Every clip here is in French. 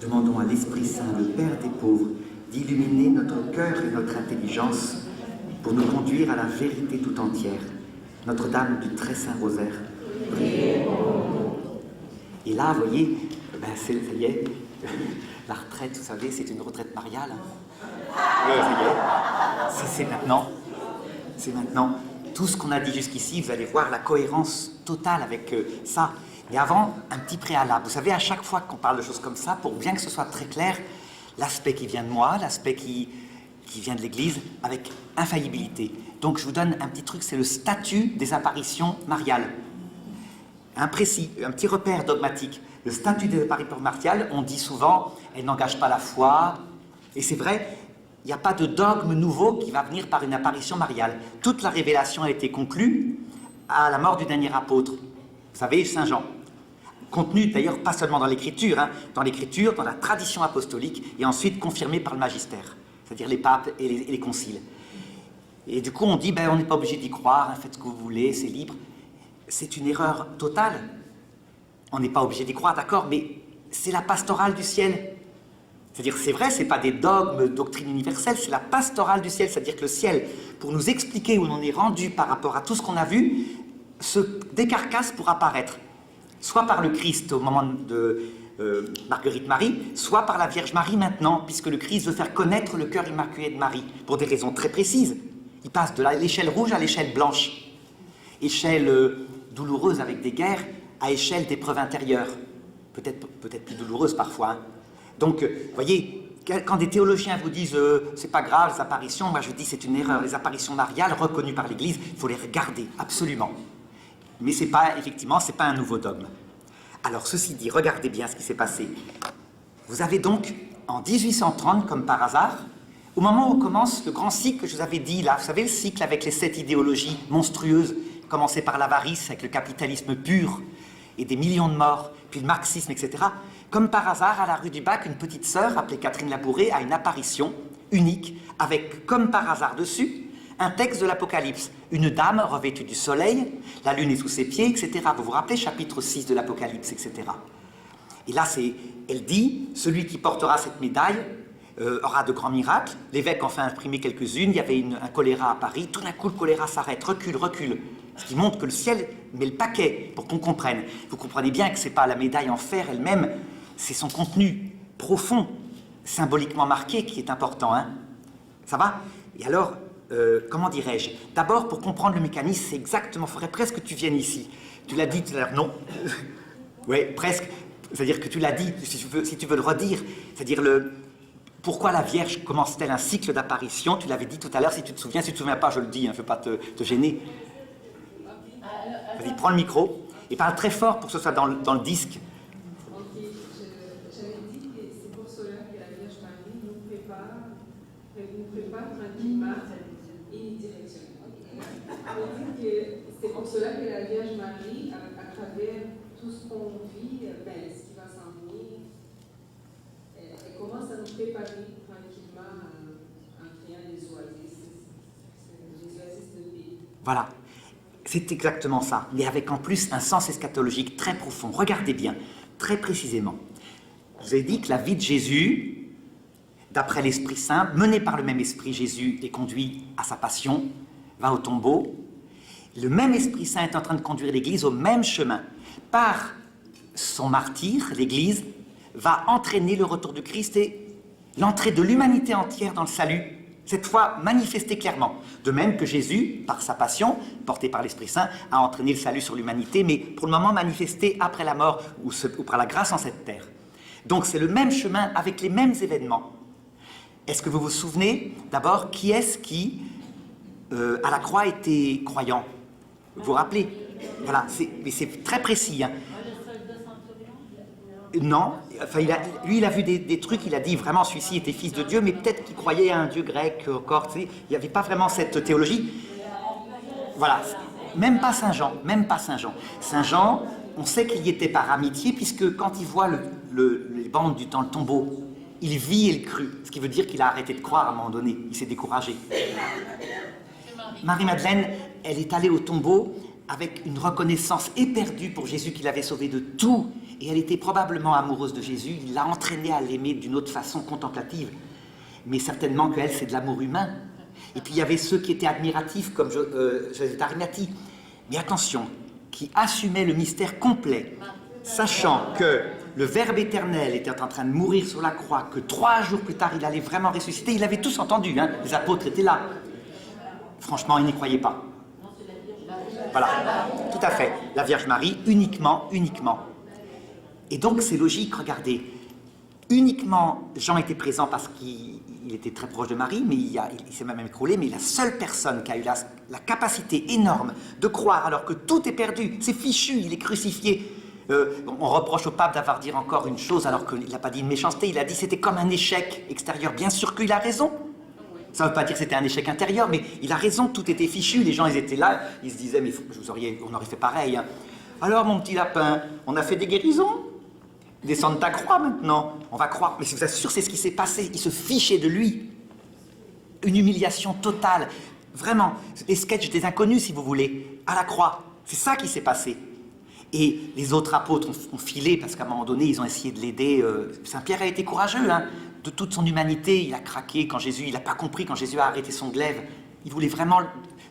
Demandons à l'Esprit Saint, le Père des pauvres, d'illuminer notre cœur et notre intelligence pour nous conduire à la vérité tout entière. Notre-Dame du Très Saint Rosaire. Et là, vous voyez, ben ça y est, la retraite, vous savez, c'est une retraite mariale. Ça y est, c'est maintenant. C'est maintenant. Tout ce qu'on a dit jusqu'ici, vous allez voir la cohérence totale avec ça. Mais avant, un petit préalable. Vous savez, à chaque fois qu'on parle de choses comme ça, pour bien que ce soit très clair, l'aspect qui vient de moi, l'aspect qui vient de l'Église, avec infaillibilité. Donc je vous donne un petit truc, c'est le statut des apparitions mariales. Un précis, un petit repère dogmatique. Le statut des apparitions mariales, on dit souvent, elles n'engagent pas la foi. Et c'est vrai, il n'y a pas de dogme nouveau qui va venir par une apparition mariale. Toute la révélation a été conclue à la mort du dernier apôtre. Vous savez, Saint Jean. Contenu d'ailleurs pas seulement dans l'Écriture, hein, dans l'Écriture, dans la tradition apostolique, et ensuite confirmé par le magistère, c'est-à-dire les papes et les conciles. Et du coup, on dit, ben, on n'est pas obligé d'y croire, hein, faites ce que vous voulez, c'est libre. C'est une erreur totale. On n'est pas obligé d'y croire, d'accord, mais c'est la pastorale du ciel. C'est-à-dire, c'est vrai, ce n'est pas des dogmes, doctrines universelles, c'est la pastorale du ciel, c'est-à-dire que le ciel, pour nous expliquer où on est rendu par rapport à tout ce qu'on a vu, se décarcasse pour apparaître. Soit par le Christ au moment de Marguerite Marie, soit par la Vierge Marie maintenant, puisque le Christ veut faire connaître le cœur immaculé de Marie, pour des raisons très précises. Il passe de l'échelle rouge à l'échelle blanche. Échelle douloureuse avec des guerres, à échelle d'épreuve intérieure. Peut-être plus douloureuse parfois. Hein. Donc, vous voyez, quand des théologiens vous disent c'est pas grave, les apparitions, moi je dis c'est une erreur. Les apparitions mariales reconnues par l'Église, il faut les regarder, absolument. Mais c'est pas, effectivement, c'est pas un nouveau dogme. Alors, ceci dit, regardez bien ce qui s'est passé. Vous avez donc, en 1830, comme par hasard, au moment où commence le grand cycle que je vous avais dit, là, vous savez, le cycle avec les 7 idéologies monstrueuses, commencé par l'avarice, avec le capitalisme pur, et des millions de morts, puis le marxisme, etc. Comme par hasard, à la rue du Bac, une petite sœur, appelée Catherine Labouré, a une apparition unique, avec, comme par hasard dessus, un texte de l'Apocalypse. Une dame revêtue du soleil, la lune est sous ses pieds, etc. Vous vous rappelez, chapitre 6 de l'Apocalypse, etc. Et là, elle dit, celui qui portera cette médaille aura de grands miracles. L'évêque en fait imprimer quelques-unes. Il y avait un choléra à Paris. Tout d'un coup, le choléra s'arrête, recule. Ce qui montre que le ciel met le paquet pour qu'on comprenne. Vous comprenez bien que ce n'est pas la médaille en fer elle-même, c'est son contenu profond, symboliquement marqué, qui est important. Hein. Ça va? Et alors, comment dirais-je? D'abord, pour comprendre le mécanisme, c'est exactement, il faudrait presque que tu viennes ici. Tu l'as dit tout à l'heure, non? Oui, presque. C'est-à-dire que tu l'as dit, si tu veux le redire. C'est-à-dire, pourquoi la Vierge commence-t-elle un cycle d'apparition? Tu l'avais dit tout à l'heure, si tu te souviens. Si tu ne te souviens pas, je le dis, hein, je ne veux pas te gêner. Vas-y, prends le micro et parle très fort pour que ce soit dans le disque. Ok, j'avais dit que c'est pour cela que la Vierge Marie nous prépare tranquillement une direction. Je dis que c'est pour cela que la Vierge Marie, à travers tout ce qu'on vit, ce qui va s'en venir, elle commence à nous préparer tranquillement en créant des oasis de paix. Voilà. C'est exactement ça, mais avec en plus un sens eschatologique très profond. Regardez bien, très précisément. Je vous ai dit que la vie de Jésus, d'après l'Esprit Saint, menée par le même Esprit, Jésus est conduit à sa passion, va au tombeau. Le même Esprit Saint est en train de conduire l'Église au même chemin. Par son martyre, l'Église va entraîner le retour du Christ et l'entrée de l'humanité entière dans le salut, cette fois manifestée clairement. De même que Jésus, par sa passion, portée par l'Esprit Saint, a entraîné le salut sur l'humanité, mais pour le moment manifesté après la mort ou par la grâce en cette terre. Donc c'est le même chemin avec les mêmes événements. Est-ce que vous vous souvenez d'abord qui est-ce qui, à la croix, était croyant? Vous vous rappelez? Voilà, mais c'est très précis. Hein. Non, enfin, lui il a vu des trucs, il a dit vraiment celui-ci était fils de Dieu, mais peut-être qu'il croyait à un Dieu grec encore, tu sais, il n'y avait pas vraiment cette théologie. Voilà, même pas Saint Jean, même pas Saint Jean. Saint Jean, on sait qu'il y était par amitié, puisque quand il voit les bandes dans le tombeau, il vit et il crut, ce qui veut dire qu'il a arrêté de croire à un moment donné, il s'est découragé. Marie-Madeleine, elle est allée au tombeau avec une reconnaissance éperdue pour Jésus qui l'avait sauvé de tout, et elle était probablement amoureuse de Jésus. Il l'a entraînée à l'aimer d'une autre façon contemplative. Mais certainement qu'elle, c'est de l'amour humain. Et puis il y avait ceux qui étaient admiratifs, comme Joseph d'Arimathie. Mais attention, qui assumaient le mystère complet, sachant que le Verbe éternel était en train de mourir sur la croix, que 3 jours plus tard, il allait vraiment ressusciter. Ils l'avaient tous entendu, hein, les apôtres étaient là. Franchement, ils n'y croyaient pas. Voilà, tout à fait. La Vierge Marie, uniquement. Et donc, c'est logique, regardez. Uniquement, Jean était présent parce qu'il était très proche de Marie, mais il s'est même écroulé, mais la seule personne qui a eu la capacité énorme de croire alors que tout est perdu, c'est fichu, il est crucifié. On reproche au pape d'avoir dit encore une chose alors qu'il n'a pas dit une méchanceté, il a dit que c'était comme un échec extérieur. Bien sûr qu'il a raison. Ça ne veut pas dire que c'était un échec intérieur, mais il a raison, tout était fichu, les gens ils étaient là, ils se disaient, mais on aurait fait pareil. Hein. Alors mon petit lapin, on a fait des guérisons? Descends de ta croix maintenant, on va croire. Mais je vous assure, c'est ce qui s'est passé, il se fichait de lui. Une humiliation totale, vraiment, les sketchs des inconnus si vous voulez, à la croix, c'est ça qui s'est passé. Et les autres apôtres ont filé, parce qu'à un moment donné, ils ont essayé de l'aider. Saint-Pierre a été courageux, hein, de toute son humanité. Il a craqué quand Jésus, il n'a pas compris quand Jésus a arrêté son glaive. Il voulait vraiment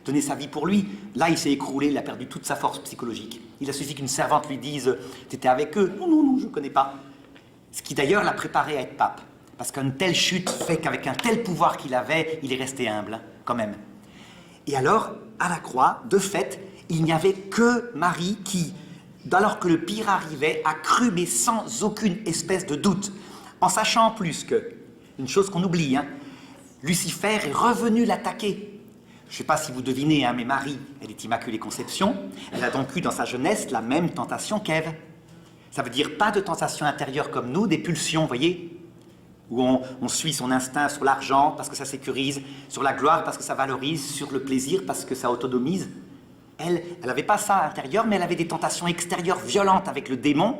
donner sa vie pour lui. Là, il s'est écroulé, il a perdu toute sa force psychologique. Il a suffi qu'une servante lui dise « T'étais avec eux ?» « Non, je ne connais pas. » Ce qui d'ailleurs l'a préparé à être pape. Parce qu'une telle chute fait qu'avec un tel pouvoir qu'il avait, il est resté humble, hein, quand même. Et alors, à la croix, de fait, il n'y avait que Marie qui, alors que le pire arrivait, a cru, mais sans aucune espèce de doute. En sachant en plus que, une chose qu'on oublie, hein, Lucifer est revenu l'attaquer. Je ne sais pas si vous devinez, hein, mais Marie, elle est Immaculée Conception. Elle a donc eu dans sa jeunesse la même tentation qu'Ève. Ça veut dire pas de tentation intérieure comme nous, des pulsions, vous voyez, où on suit son instinct sur l'argent parce que ça sécurise, sur la gloire parce que ça valorise, sur le plaisir parce que ça autonomise. Elle n'avait pas ça à l'intérieur, mais elle avait des tentations extérieures violentes avec le démon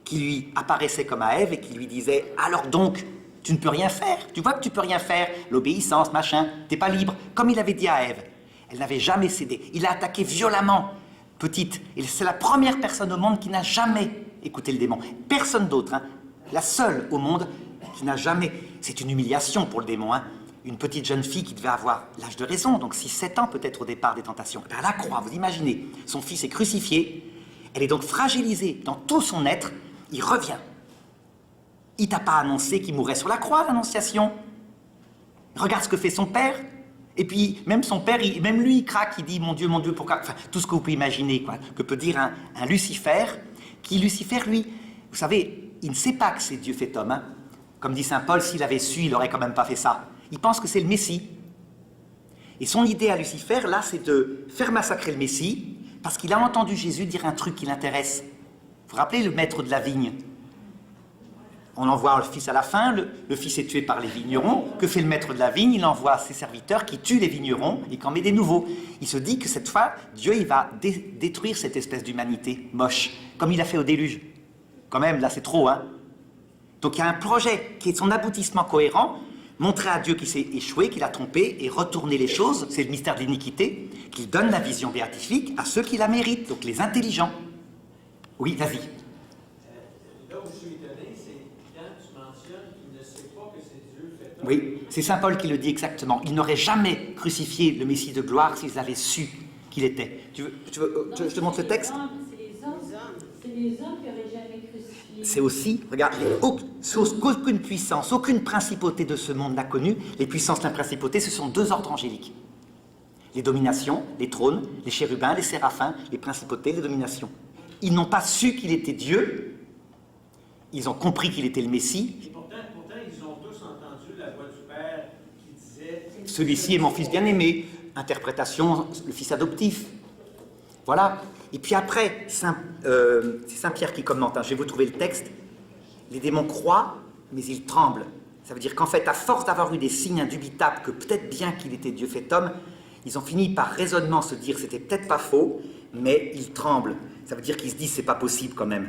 qui lui apparaissait comme à Ève et qui lui disait « Alors donc, tu ne peux rien faire, tu vois que tu ne peux rien faire, l'obéissance, machin, t'es pas libre. » Comme il avait dit à Ève, elle n'avait jamais cédé. Il a attaqué violemment, petite. Et c'est la première personne au monde qui n'a jamais écouté le démon. Personne d'autre, hein. La seule au monde qui n'a jamais... C'est une humiliation pour le démon, hein. Une petite jeune fille qui devait avoir l'âge de raison, donc 6-7 ans peut-être au départ des tentations. À la croix, vous imaginez, son fils est crucifié, elle est donc fragilisée dans tout son être, il revient. Il t'a pas annoncé qu'il mourrait sur la croix, l'annonciation. Regarde ce que fait son père. Et puis, même son père, même lui, il craque, il dit, mon Dieu, pourquoi... Enfin, tout ce que vous pouvez imaginer, quoi, que peut dire un Lucifer, Lucifer, lui, vous savez, il ne sait pas que c'est Dieu fait homme, hein. Comme dit saint Paul, s'il avait su, il n'aurait quand même pas fait ça. Il pense que c'est le Messie. Et son idée à Lucifer, là, c'est de faire massacrer le Messie, parce qu'il a entendu Jésus dire un truc qui l'intéresse. Vous vous rappelez le maître de la vigne? On envoie le fils à la fin, le fils est tué par les vignerons. Que fait le maître de la vigne? Il envoie ses serviteurs qui tuent les vignerons et qui en met des nouveaux. Il se dit que cette fois, Dieu il va détruire cette espèce d'humanité moche, comme il a fait au déluge. Quand même, là, c'est trop, hein. Donc il y a un projet qui est son aboutissement cohérent, montrer à Dieu qu'il s'est échoué, qu'il a trompé, et retourner les choses, c'est le mystère de l'iniquité, qu'il donne la vision béatifique à ceux qui la méritent, donc les intelligents. Oui, vas-y. Là où je suis étonné, c'est quand tu mentionnes qu'il ne sait pas que c'est Dieu fait homme. Oui, c'est saint Paul qui le dit exactement. Il n'aurait jamais crucifié le Messie de gloire s'ils avaient su qu'il était. Je te montre le texte? C'est les hommes qui n'auraient jamais crucifié. C'est aussi, regardez, aucune puissance, aucune principauté de ce monde n'a connu. Les puissances de la principauté, ce sont 2 ordres angéliques. Les dominations, les trônes, les chérubins, les séraphins, les principautés, les dominations. Ils n'ont pas su qu'il était Dieu, ils ont compris qu'il était le Messie. Et pourtant, ils ont tous entendu la voix du Père qui disait... Celui-ci est mon fils bien-aimé. Interprétation, le fils adoptif. Voilà. Et puis après, c'est saint Pierre qui commente, hein, je vais vous trouver le texte. Les démons croient, mais ils tremblent. Ça veut dire qu'en fait, à force d'avoir eu des signes indubitables que peut-être bien qu'il était Dieu fait homme, ils ont fini par raisonnement se dire c'était peut-être pas faux, mais ils tremblent. Ça veut dire qu'ils se disent c'est pas possible quand même.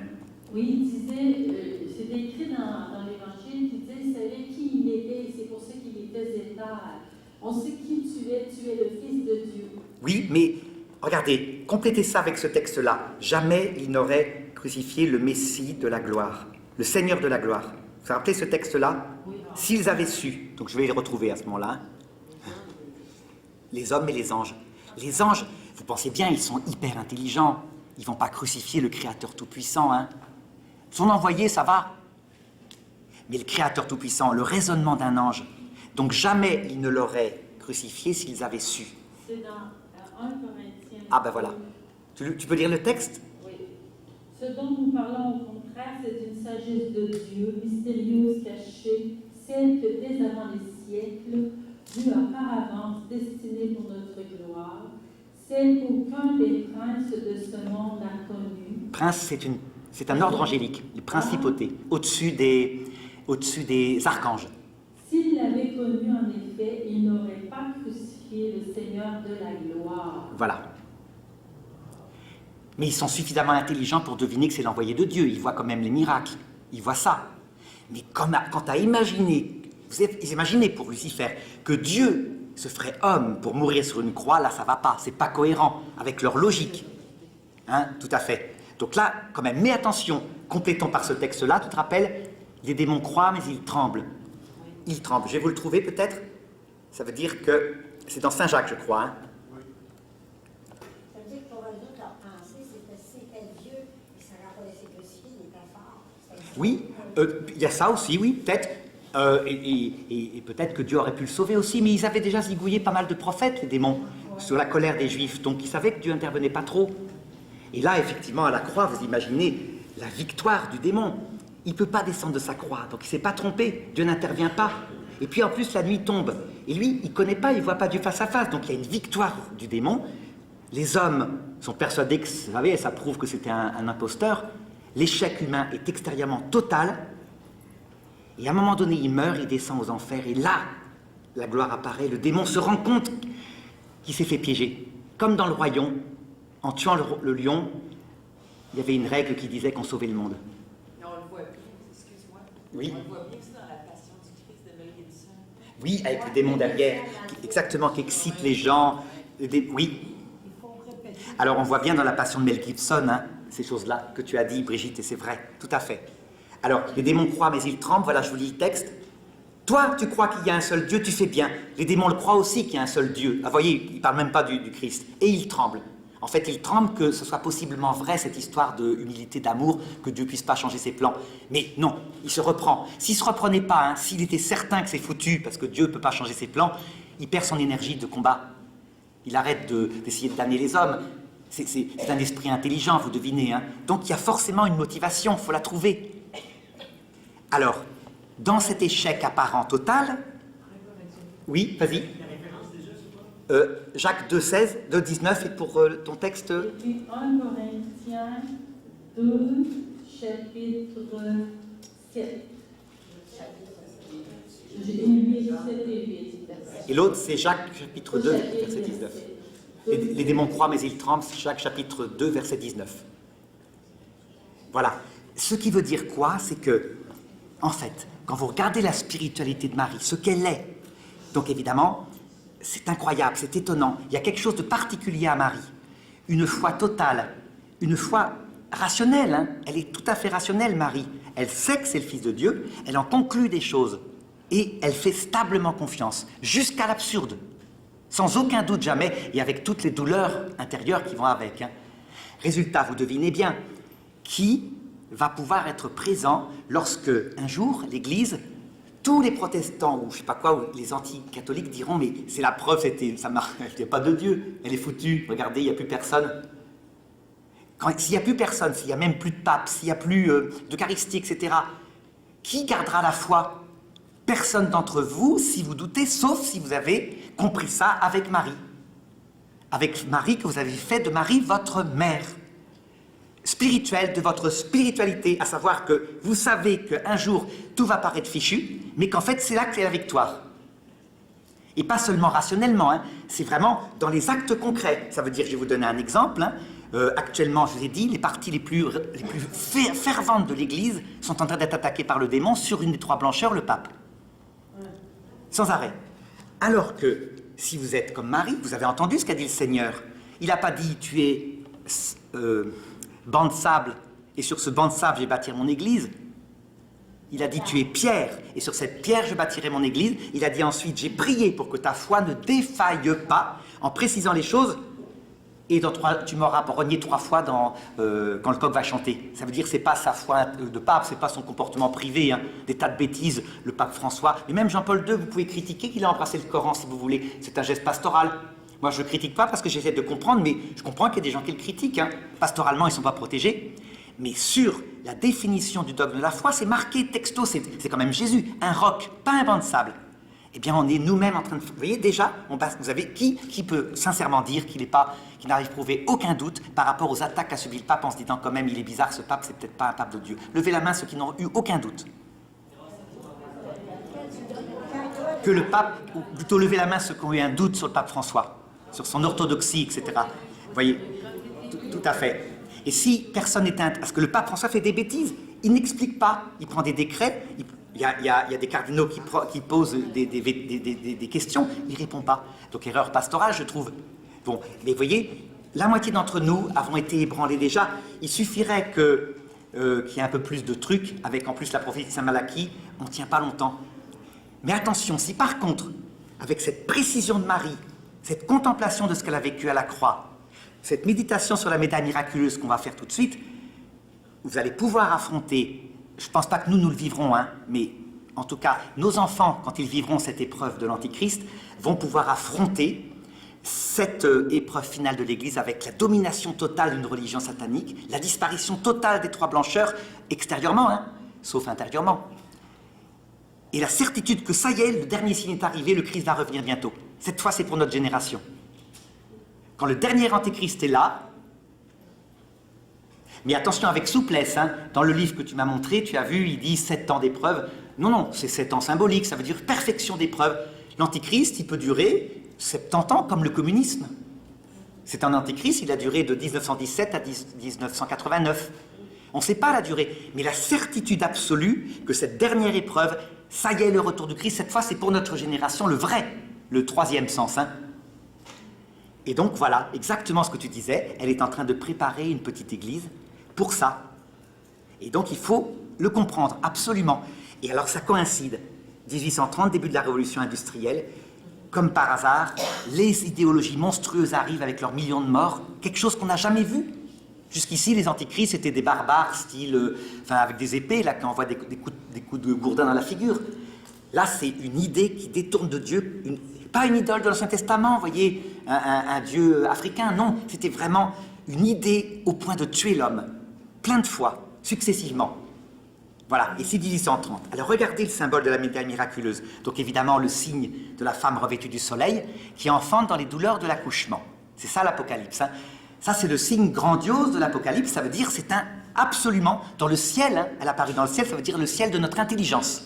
Oui, il disait, c'est écrit dans l'Évangile, il disait, il savait qui il était, et c'est pour ça qu'il était zétard. On sait qui tu es le Fils de Dieu. Oui, mais regardez, complétez ça avec ce texte-là. Jamais il n'aurait crucifié le Messie de la gloire, le Seigneur de la gloire. Vous vous rappelez ce texte-là? S'ils avaient su, donc je vais les retrouver à ce moment-là, hein. Les hommes et les anges. Les anges, vous pensez bien, ils sont hyper intelligents. Ils ne vont pas crucifier le Créateur Tout-Puissant. Hein. Son envoyé, ça va. Mais le Créateur Tout-Puissant, le raisonnement d'un ange, donc jamais ils ne l'auraient crucifié s'ils avaient su. C'est dans 1 Corinthiens. Ah ben voilà. Tu peux lire le texte? Oui. Ce dont nous parlons au contraire, c'est une sagesse de Dieu, mystérieuse, cachée, celle que dès avant les siècles, Dieu a par avance destinée pour notre gloire, celle qu'aucun des princes de ce monde n'a connue. Prince, c'est un ordre angélique, les principautés, au-dessus des archanges. S'il l'avait connu en effet, il n'aurait pas crucifié le Seigneur de la gloire. Voilà. Mais ils sont suffisamment intelligents pour deviner que c'est l'envoyé de Dieu. Ils voient quand même les miracles. Ils voient ça. Mais quant à imaginer, vous imaginez pour Lucifer, que Dieu se ferait homme pour mourir sur une croix, là ça va pas. C'est pas cohérent avec leur logique. Hein, tout à fait. Donc là, quand même, mais attention, complétons par ce texte-là, tu te rappelles, les démons croient, mais ils tremblent. Ils tremblent. Je vais vous le trouver peut-être. Ça veut dire que c'est dans Saint-Jacques, je crois. Hein. Ça veut dire que pour eux autres, leur pensée, c'était Dieu, et ça leur paraissait crucifié, il était fort. Oui, il y a ça aussi, oui, peut-être. Et peut-être que Dieu aurait pu le sauver aussi, mais ils avaient déjà zigouillé pas mal de prophètes, les démons, sur la colère des Juifs. Donc ils savaient que Dieu n'intervenait pas trop. Et là, effectivement, à la croix, vous imaginez la victoire du démon. Il ne peut pas descendre de sa croix, donc il ne s'est pas trompé. Dieu n'intervient pas. Et puis en plus, la nuit tombe. Et lui, il ne connaît pas, il ne voit pas Dieu face à face. Donc il y a une victoire du démon. Les hommes sont persuadés que, vous savez, ça prouve que c'était un imposteur. L'échec humain est extérieurement total. Et à un moment donné, il meurt, il descend aux enfers. Et là, la gloire apparaît. Le démon se rend compte qu'il s'est fait piéger. Comme dans le royaume, en tuant le lion, il y avait une règle qui disait qu'on sauvait le monde. On le voit bien, excuse-moi. Oui. On le voit bien, c'est dans la Passion du Christ de Mel Gibson. Oui, avec le démon derrière, exactement, qui excite les gens. Oui. Alors on voit bien dans la Passion de Mel Gibson, hein, ces choses-là que tu as dit, Brigitte, et c'est vrai, tout à fait. Alors, les démons croient, mais ils tremblent. Voilà, je vous lis le texte. Toi, tu crois qu'il y a un seul Dieu, tu fais bien. Les démons le croient aussi qu'il y a un seul Dieu. Ah, voyez, ils ne parlent même pas du Christ. Et ils tremblent. En fait, ils tremblent que ce soit possiblement vrai, cette histoire d'humilité, d'amour, que Dieu ne puisse pas changer ses plans. Mais non, il se reprend. S'il ne se reprenait pas, hein, s'il était certain que c'est foutu, parce que Dieu ne peut pas changer ses plans, il perd son énergie de combat. Il arrête d'essayer de damner les hommes. C'est un esprit intelligent, vous devinez. Hein. Donc il y a forcément une motivation, il faut la trouver. Alors, dans cet échec apparent total, oui, vas-y. Jacques 2,16, 2,19, et pour ton texte. Et puis 1 Corinthiens 2, chapitre 7. J'ai 8, 7 et 8. Et l'autre, c'est Jacques chapitre 2, verset 19. Les démons croient, mais ils tremblent, Jacques chapitre 2, verset 19. Voilà. Ce qui veut dire quoi? C'est que, en fait, quand vous regardez la spiritualité de Marie, ce qu'elle est, donc évidemment, c'est incroyable, c'est étonnant. Il y a quelque chose de particulier à Marie. Une foi totale, une foi rationnelle. Hein. Elle est tout à fait rationnelle, Marie. Elle sait que c'est le Fils de Dieu, elle en conclut des choses. Et elle fait stablement confiance, jusqu'à l'absurde. Sans aucun doute jamais, et avec toutes les douleurs intérieures qui vont avec. Hein. Résultat, vous devinez bien, qui va pouvoir être présent lorsque, un jour, l'Église, tous les protestants, ou je sais pas quoi, ou les anti-catholiques diront, mais c'est la preuve, ça marche, il n'y a pas de Dieu, elle est foutue, regardez, il n'y a plus personne. S'il n'y a plus personne, s'il n'y a même plus de pape, s'il n'y a plus d'Eucharistie, etc., qui gardera la foi? Personne d'entre vous, si vous doutez, sauf si vous avez compris ça avec Marie. Avec Marie, que vous avez fait de Marie votre mère spirituelle, de votre spiritualité, à savoir que vous savez qu'un jour, tout va paraître fichu, mais qu'en fait, c'est là que c'est la victoire. Et pas seulement rationnellement, hein, c'est vraiment dans les actes concrets. Ça veut dire, je vais vous donner un exemple, hein, actuellement, je vous ai dit, les parties les plus ferventes de l'Église sont en train d'être attaquées par le démon sur une des trois blancheurs, le pape. Sans arrêt. Alors que, si vous êtes comme Marie, vous avez entendu ce qu'a dit le Seigneur. Il n'a pas dit, tu es banc de sable, et sur ce banc de sable, je vais bâtir mon église. Il a dit, tu es pierre, et sur cette pierre, je bâtirai mon église. Il a dit ensuite, j'ai prié pour que ta foi ne défaille pas, en précisant les choses, et tu m'auras renié 3 fois quand le coq va chanter. Ça veut dire que c'est pas sa foi de pape, c'est pas son comportement privé, hein, des tas de bêtises, le pape François. Et même Jean-Paul II, vous pouvez critiquer qu'il a embrassé le Coran si vous voulez. C'est un geste pastoral. Moi, je ne le critique pas parce que j'essaie de comprendre, mais je comprends qu'il y a des gens qui le critiquent. Hein. Pastoralement, ils ne sont pas protégés. Mais sur la définition du dogme de la foi, c'est marqué texto, c'est quand même Jésus, un roc, pas un banc de sable. Eh bien, on est nous-mêmes en train de... Vous voyez, déjà, vous avez qui peut sincèrement dire qu'il n'arrive à prouver aucun doute par rapport aux attaques qu'a subi le pape en se disant quand même, il est bizarre, ce pape, c'est peut-être pas un pape de Dieu. Levez la main ceux qui n'ont eu aucun doute. Que le pape, ou plutôt levez la main ceux qui ont eu un doute sur le pape François, sur son orthodoxie, etc. Vous voyez, tout à fait. Et si personne n'est... Parce que le pape François fait des bêtises, il n'explique pas, il prend des décrets, il y a des cardinaux qui posent des questions, il ne répond pas. Donc erreur pastorale, je trouve. Bon, mais vous voyez, la moitié d'entre nous avons été ébranlés déjà. Il suffirait qu'il y ait un peu plus de trucs, avec en plus la prophétie de Saint Malachie, on ne tient pas longtemps. Mais attention, si par contre, avec cette précision de Marie, cette contemplation de ce qu'elle a vécu à la croix, cette méditation sur la médaille miraculeuse qu'on va faire tout de suite, vous allez pouvoir affronter... Je ne pense pas que nous le vivrons, hein, mais en tout cas, nos enfants, quand ils vivront cette épreuve de l'Antichrist, vont pouvoir affronter cette épreuve finale de l'Église avec la domination totale d'une religion satanique, la disparition totale des 3 blancheurs, extérieurement, hein, sauf intérieurement. Et la certitude que ça y est, le dernier signe est arrivé, le Christ va revenir bientôt. Cette fois, c'est pour notre génération. Quand le dernier Antéchrist est là, mais attention avec souplesse, hein. Dans le livre que tu m'as montré, tu as vu, il dit 7 ans d'épreuve. Non, non, c'est 7 ans symboliques, ça veut dire perfection d'épreuve. L'Antichrist, il peut durer 70 ans comme le communisme. C'est un Antichrist, il a duré de 1917 à 1989. On ne sait pas la durée, mais la certitude absolue que cette dernière épreuve, ça y est, le retour du Christ, cette fois c'est pour notre génération, le vrai, le 3e sens. Hein. Et donc voilà, exactement ce que tu disais, elle est en train de préparer une petite église pour ça. Et donc il faut le comprendre, absolument. Et alors ça coïncide, 1830, début de la révolution industrielle, comme par hasard, les idéologies monstrueuses arrivent avec leurs millions de morts, quelque chose qu'on n'a jamais vu. Jusqu'ici, les antichrists étaient des barbares, style, avec des épées, là, qui envoient des coups de gourdin dans la figure. Là, c'est une idée qui détourne de Dieu, pas une idole de l'Ancien Testament, vous voyez, un dieu africain, non, c'était vraiment une idée au point de tuer l'homme, plein de fois, successivement. Voilà, et c'est 1830. Alors regardez le symbole de la médaille miraculeuse. Donc évidemment, le signe de la femme revêtue du soleil, qui enfante dans les douleurs de l'accouchement. C'est ça l'Apocalypse, hein. Ça, c'est le signe grandiose de l'Apocalypse, ça veut dire c'est un absolument, dans le ciel, hein, elle apparaît dans le ciel, ça veut dire le ciel de notre intelligence.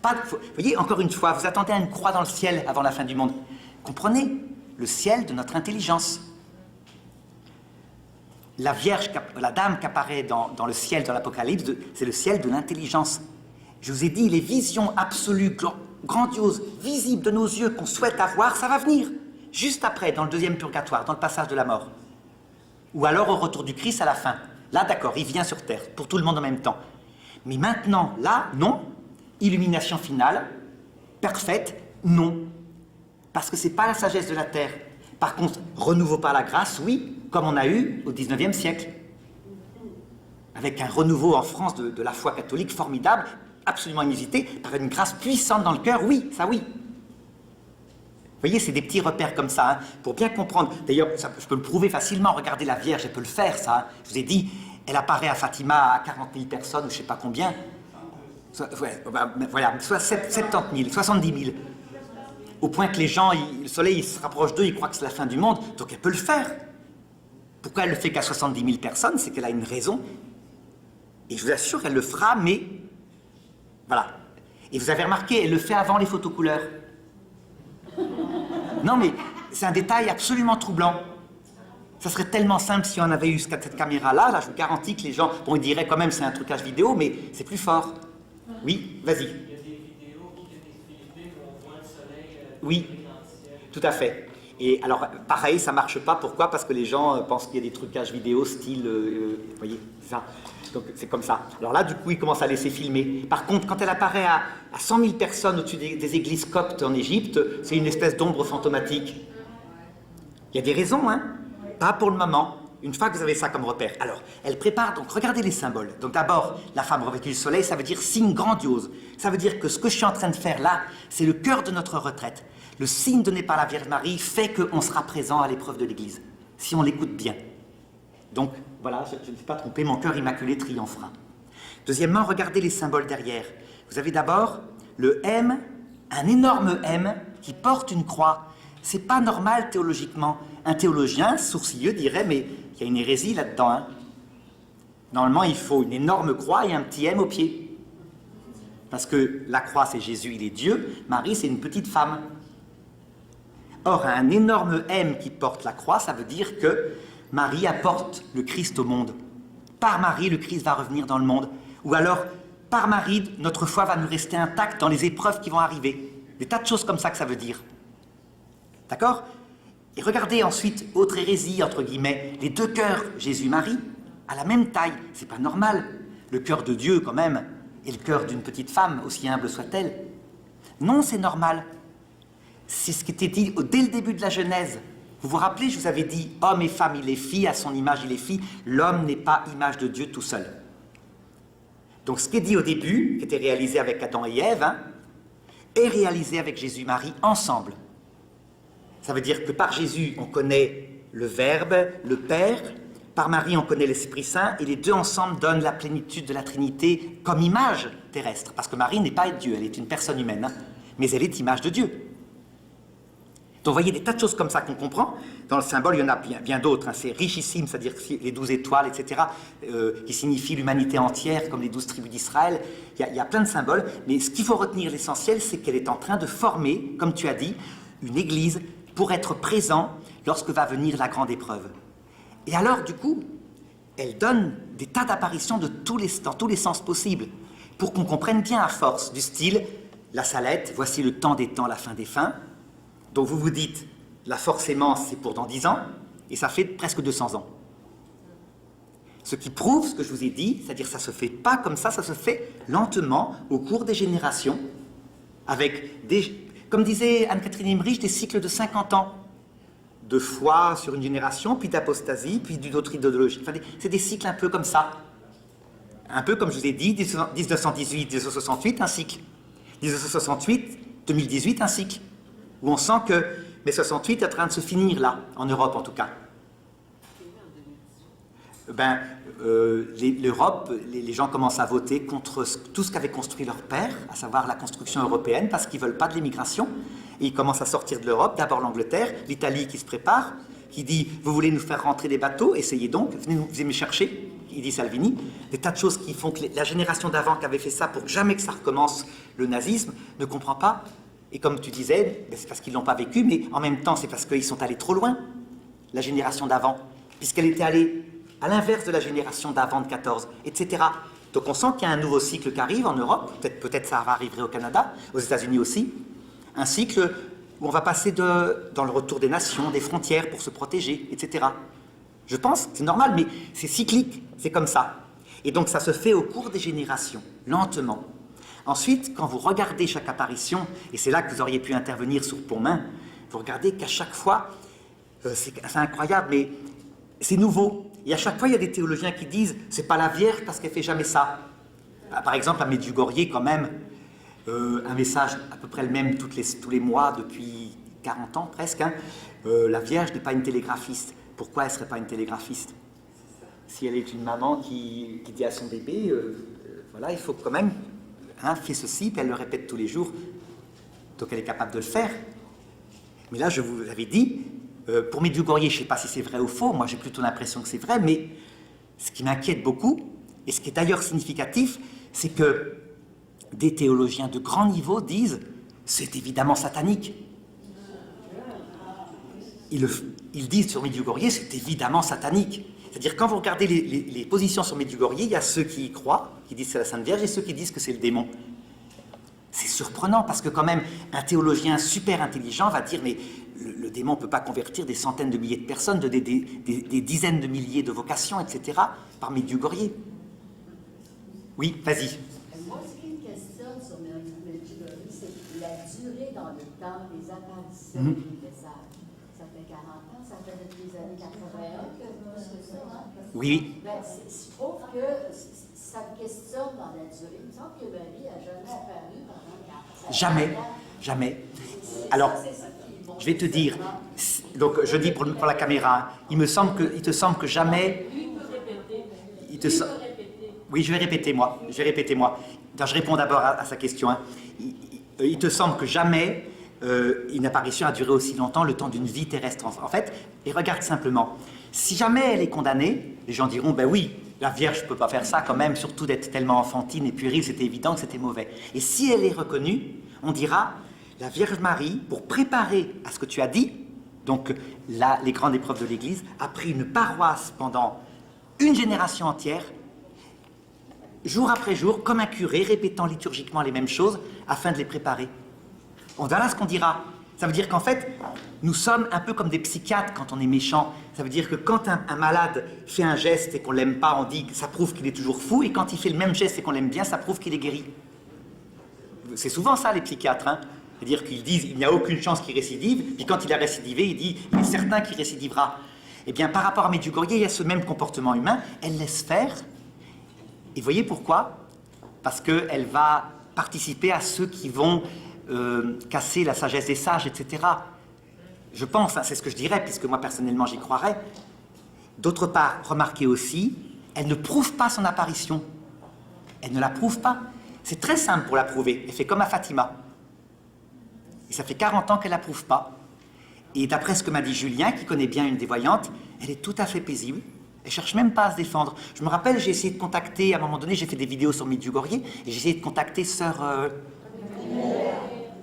Vous voyez, encore une fois, vous attendez à une croix dans le ciel avant la fin du monde. Comprenez, le ciel de notre intelligence. La Vierge, la dame qui apparaît dans le ciel de l'Apocalypse, c'est le ciel de l'intelligence. Je vous ai dit, les visions absolues, grandioses, visibles de nos yeux qu'on souhaite avoir, ça va venir. Juste après, dans le deuxième purgatoire, dans le passage de la mort. Ou alors au retour du Christ à la fin. Là, d'accord, il vient sur terre, pour tout le monde en même temps. Mais maintenant, là, non. Illumination finale, parfaite, non. Parce que ce n'est pas la sagesse de la terre. Par contre, renouveau par la grâce, oui, comme on a eu au XIXe siècle. Avec un renouveau en France de la foi catholique formidable, absolument inusité, par une grâce puissante dans le cœur, oui, ça oui. Vous voyez, c'est des petits repères comme ça, hein, pour bien comprendre. D'ailleurs, je peux le prouver facilement. Regardez la Vierge, elle peut le faire, ça. Hein. Je vous ai dit, elle apparaît à Fatima à 40 000 personnes, ou je ne sais pas combien. Voilà, soit 70 000, 70 000. Au point que les gens, le soleil il se rapproche d'eux, ils croient que c'est la fin du monde. Donc elle peut le faire. Pourquoi elle le fait qu'à 70 000 personnes? C'est qu'elle a une raison. Et je vous assure, elle le fera, mais... Voilà. Et vous avez remarqué, elle le fait avant les photos couleurs. Non, mais c'est un détail absolument troublant. Ça serait tellement simple si on avait eu cette caméra-là. Là, je vous garantis que les gens... Bon, ils diraient quand même c'est un trucage vidéo, mais c'est plus fort. Oui, vas-y. Il y a des vidéos qui viennent des Philippines où on voit le soleil. Oui, tout à fait. Et alors, pareil, ça marche pas. Pourquoi? Parce que les gens pensent qu'il y a des trucages vidéo style... vous voyez, c'est ça. Donc, c'est comme ça. Alors là, du coup, ils commencent à laisser filmer. Par contre, quand elle apparaît à 100 000 personnes au-dessus des églises coptes en Égypte, c'est une espèce d'ombre fantomatique. Il y a des raisons, hein? Pas pour le moment. Une fois que vous avez ça comme repère. Alors, elle prépare, donc regardez les symboles. Donc d'abord, la femme revêtue du soleil, ça veut dire signe grandiose. Ça veut dire que ce que je suis en train de faire là, c'est le cœur de notre retraite. Le signe donné par la Vierge Marie fait qu'on sera présent à l'épreuve de l'Église, si on l'écoute bien. Donc, voilà, je ne me suis pas trompé, mon cœur immaculé triomphera. Deuxièmement, regardez les symboles derrière. Vous avez d'abord le M, un énorme M qui porte une croix. C'est pas normal théologiquement. Un théologien sourcilleux dirait, mais il y a une hérésie là-dedans. Hein. Normalement, il faut une énorme croix et un petit M au pied. Parce que la croix, c'est Jésus, il est Dieu. Marie, c'est une petite femme. Or, un énorme M qui porte la croix, ça veut dire que Marie apporte le Christ au monde. Par Marie, le Christ va revenir dans le monde. Ou alors, par Marie, notre foi va nous rester intacte dans les épreuves qui vont arriver. Des tas de choses comme ça que ça veut dire. D'accord? Et regardez ensuite, autre hérésie, entre guillemets, les deux cœurs, Jésus-Marie, à la même taille. C'est pas normal. Le cœur de Dieu, quand même, et le cœur d'une petite femme, aussi humble soit-elle. Non, c'est normal. C'est ce qui était dit dès le début de la Genèse. Vous vous rappelez, je vous avais dit, homme et femme, il est fait, à son image, il est fait. L'homme n'est pas image de Dieu tout seul. Donc ce qui est dit au début, qui était réalisé avec Adam et Ève, hein, est réalisé avec Jésus-Marie ensemble. Ça veut dire que par Jésus, on connaît le Verbe, le Père, par Marie, on connaît l'Esprit Saint, et les deux ensemble donnent la plénitude de la Trinité comme image terrestre. Parce que Marie n'est pas Dieu, elle est une personne humaine, hein, mais elle est image de Dieu. Donc vous voyez des tas de choses comme ça qu'on comprend. Dans le symbole, il y en a bien d'autres. Hein. C'est richissime, c'est-à-dire les 12 étoiles, etc., qui signifient l'humanité entière, comme les 12 tribus d'Israël. Il y a plein de symboles. Mais ce qu'il faut retenir, l'essentiel, c'est qu'elle est en train de former, comme tu as dit, une église pour être présent lorsque va venir la grande épreuve. Et alors, du coup, elle donne des tas d'apparitions dans tous les sens possibles, pour qu'on comprenne bien à force, du style, la Salette, voici le temps des temps, la fin des fins. Donc vous vous dites, là forcément c'est pour dans 10 ans, et ça fait presque 200 ans. Ce qui prouve ce que je vous ai dit, c'est-à-dire ça ne se fait pas comme ça se fait lentement, au cours des générations, avec des, comme disait Anne-Catherine Emmerich, des cycles de 50 ans, de foi sur une génération, puis d'apostasie, puis d'une autre idéologie. Enfin, c'est des cycles un peu comme ça. Un peu comme je vous ai dit, 1918, 1968, un cycle. 1968, 2018, un cycle. Où on sent que mai 68 est en train de se finir là, en Europe en tout cas. L'Europe, les gens commencent à voter contre tout ce qu'avait construit leur père, à savoir la construction européenne, parce qu'ils ne veulent pas de l'immigration. Et ils commencent à sortir de l'Europe, d'abord l'Angleterre, l'Italie qui se prépare, qui dit « Vous voulez nous faire rentrer des bateaux, essayez donc, venez me chercher », il dit Salvini. Des tas de choses qui font que la génération d'avant qui avait fait ça pour que jamais que ça recommence le nazisme ne comprend pas. Et comme tu disais, c'est parce qu'ils ne l'ont pas vécu, mais en même temps, c'est parce qu'ils sont allés trop loin, la génération d'avant, puisqu'elle était allée à l'inverse de la génération d'avant de 14, etc. Donc on sent qu'il y a un nouveau cycle qui arrive en Europe, peut-être ça va arriver au Canada, aux États-Unis aussi, un cycle où on va passer dans le retour des nations, des frontières pour se protéger, etc. Je pense, c'est normal, mais c'est cyclique, c'est comme ça. Et donc ça se fait au cours des générations, lentement. Ensuite, quand vous regardez chaque apparition, et c'est là que vous auriez pu intervenir sur Pontmain, vous regardez qu'à chaque fois, c'est incroyable, mais c'est nouveau. Et à chaque fois, il y a des théologiens qui disent « c'est pas la Vierge parce qu'elle fait jamais ça ». Par exemple, à Medjugorje, quand même, un message à peu près le même tous les mois depuis 40 ans presque, hein, la Vierge n'est pas une télégraphiste. Pourquoi elle ne serait pas une télégraphiste? Si elle est une maman qui dit à son bébé, voilà, il faut quand même... Hein, fait ceci, puis elle le répète tous les jours, donc elle est capable de le faire. Mais là, je vous avais dit, pour Medjugorje, je ne sais pas si c'est vrai ou faux, moi j'ai plutôt l'impression que c'est vrai, mais ce qui m'inquiète beaucoup, et ce qui est d'ailleurs significatif, c'est que des théologiens de grand niveau disent « c'est évidemment satanique ». Ils disent sur Medjugorje « c'est évidemment satanique ». C'est-à-dire, quand vous regardez les positions sur Medjugorje, il y a ceux qui y croient, qui disent que c'est la Sainte Vierge, et ceux qui disent que c'est le démon. C'est surprenant parce que quand même, un théologien super intelligent va dire, mais le démon ne peut pas convertir des centaines de milliers de personnes, des dizaines de milliers de vocations, etc., par Medjugorje. Oui, vas-y. Moi, ce qui me questionne sur Medjugorje, c'est la durée dans le temps des apparitions du message. Ça fait 40 ans, ça fait depuis les années 81 que c'est ça, hein? Oui. Ben, je trouve que ça me questionne dans la durée. Il me semble que Marie n'a jamais apparu pendant 40 ans. Jamais, jamais. Alors, je vais te dire, donc je dis pour la caméra, il te semble que jamais... Oui, je vais répéter moi. Donc, je réponds d'abord à sa question. Hein. Il te semble que jamais une apparition a duré aussi longtemps, le temps d'une vie terrestre. En fait, et regarde simplement, si jamais elle est condamnée, les gens diront, ben oui, la Vierge ne peut pas faire ça quand même, surtout d'être tellement enfantine et puérile, c'était évident que c'était mauvais. Et si elle est reconnue, on dira, la Vierge Marie, pour préparer à ce que tu as dit, donc là, les grandes épreuves de l'Église, a pris une paroisse pendant une génération entière, jour après jour, comme un curé, répétant liturgiquement les mêmes choses, afin de les préparer. On verra ce qu'on dira. Ça veut dire qu'en fait, nous sommes un peu comme des psychiatres quand on est méchant. Ça veut dire que quand un malade fait un geste et qu'on ne l'aime pas, on dit que ça prouve qu'il est toujours fou, et quand il fait le même geste et qu'on l'aime bien, ça prouve qu'il est guéri. C'est souvent ça, les psychiatres. Hein. C'est-à-dire qu'ils disent qu'il n'y a aucune chance qu'il récidive, puis quand il a récidivé, il dit il est certain qu'il récidivera. Eh bien, par rapport à Medjugorje, il y a ce même comportement humain. Elle laisse faire. Et voyez pourquoi? Parce qu'elle va participer à ceux qui vont casser la sagesse des sages, etc. Je pense, hein, c'est ce que je dirais, puisque moi personnellement j'y croirais. D'autre part, remarquez aussi, elle ne prouve pas son apparition. Elle ne la prouve pas. C'est très simple pour la prouver. Elle fait comme à Fatima. Et ça fait 40 ans qu'elle ne la prouve pas. Et d'après ce que m'a dit Julien, qui connaît bien une des voyantes, elle est tout à fait paisible. Elle ne cherche même pas à se défendre. Je me rappelle, j'ai essayé de contacter, à un moment donné, j'ai fait des vidéos sur Medjugorje, et j'ai essayé de contacter sœur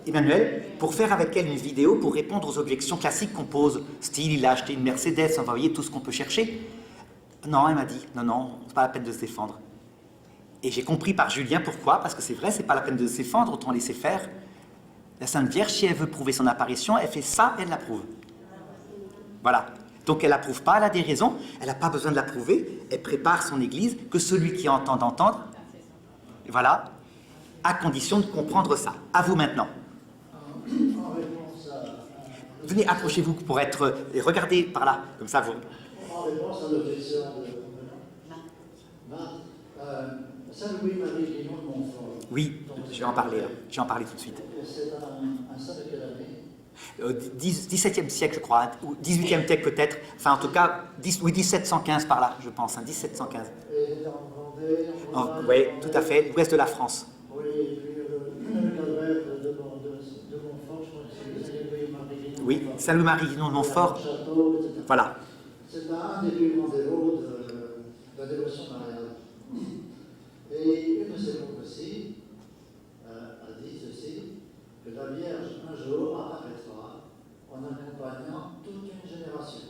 Emmanuel pour faire avec elle une vidéo pour répondre aux objections classiques qu'on pose. Style, il a acheté une Mercedes, on va voyez tout ce qu'on peut chercher. Non, elle m'a dit, non, c'est pas la peine de se défendre. Et j'ai compris par Julien pourquoi, parce que c'est vrai, c'est pas la peine de se défendre, autant laisser faire. La Sainte Vierge, si elle veut prouver son apparition, elle fait ça, elle la prouve. Voilà. Donc elle ne la prouve pas, elle a des raisons, elle n'a pas besoin de la prouver, elle prépare son Église, que celui qui entend d'entendre, voilà, à condition de comprendre ça. À vous maintenant. Venez, approchez-vous pour être... Et regardez par là, comme ça vous... En réponse à l'objection de Saint Louis-Marie Guillon de Montfort. Oui, je vais en parler là. Je vais en parler tout de suite. C'est un saint de quelle année? 17e siècle, je crois, ou 18e siècle peut-être. Enfin, en tout cas, 1715 par là, je pense, hein, 1715. Et en Vendée, Oui, tout à fait, l'ouest de la France. Oui, et puis le calvaire de Montfort, je crois que c'est Saint-Louis-Marie Guillon de Montfort. Oui, Saint-Louis-Marie Guillon de Montfort. Château, etc. Voilà. C'est un des plus grands héros de la dévotion mariale. Et une de ses prophéties a dit ceci, que la Vierge un jour apparaîtra en accompagnant toute une génération.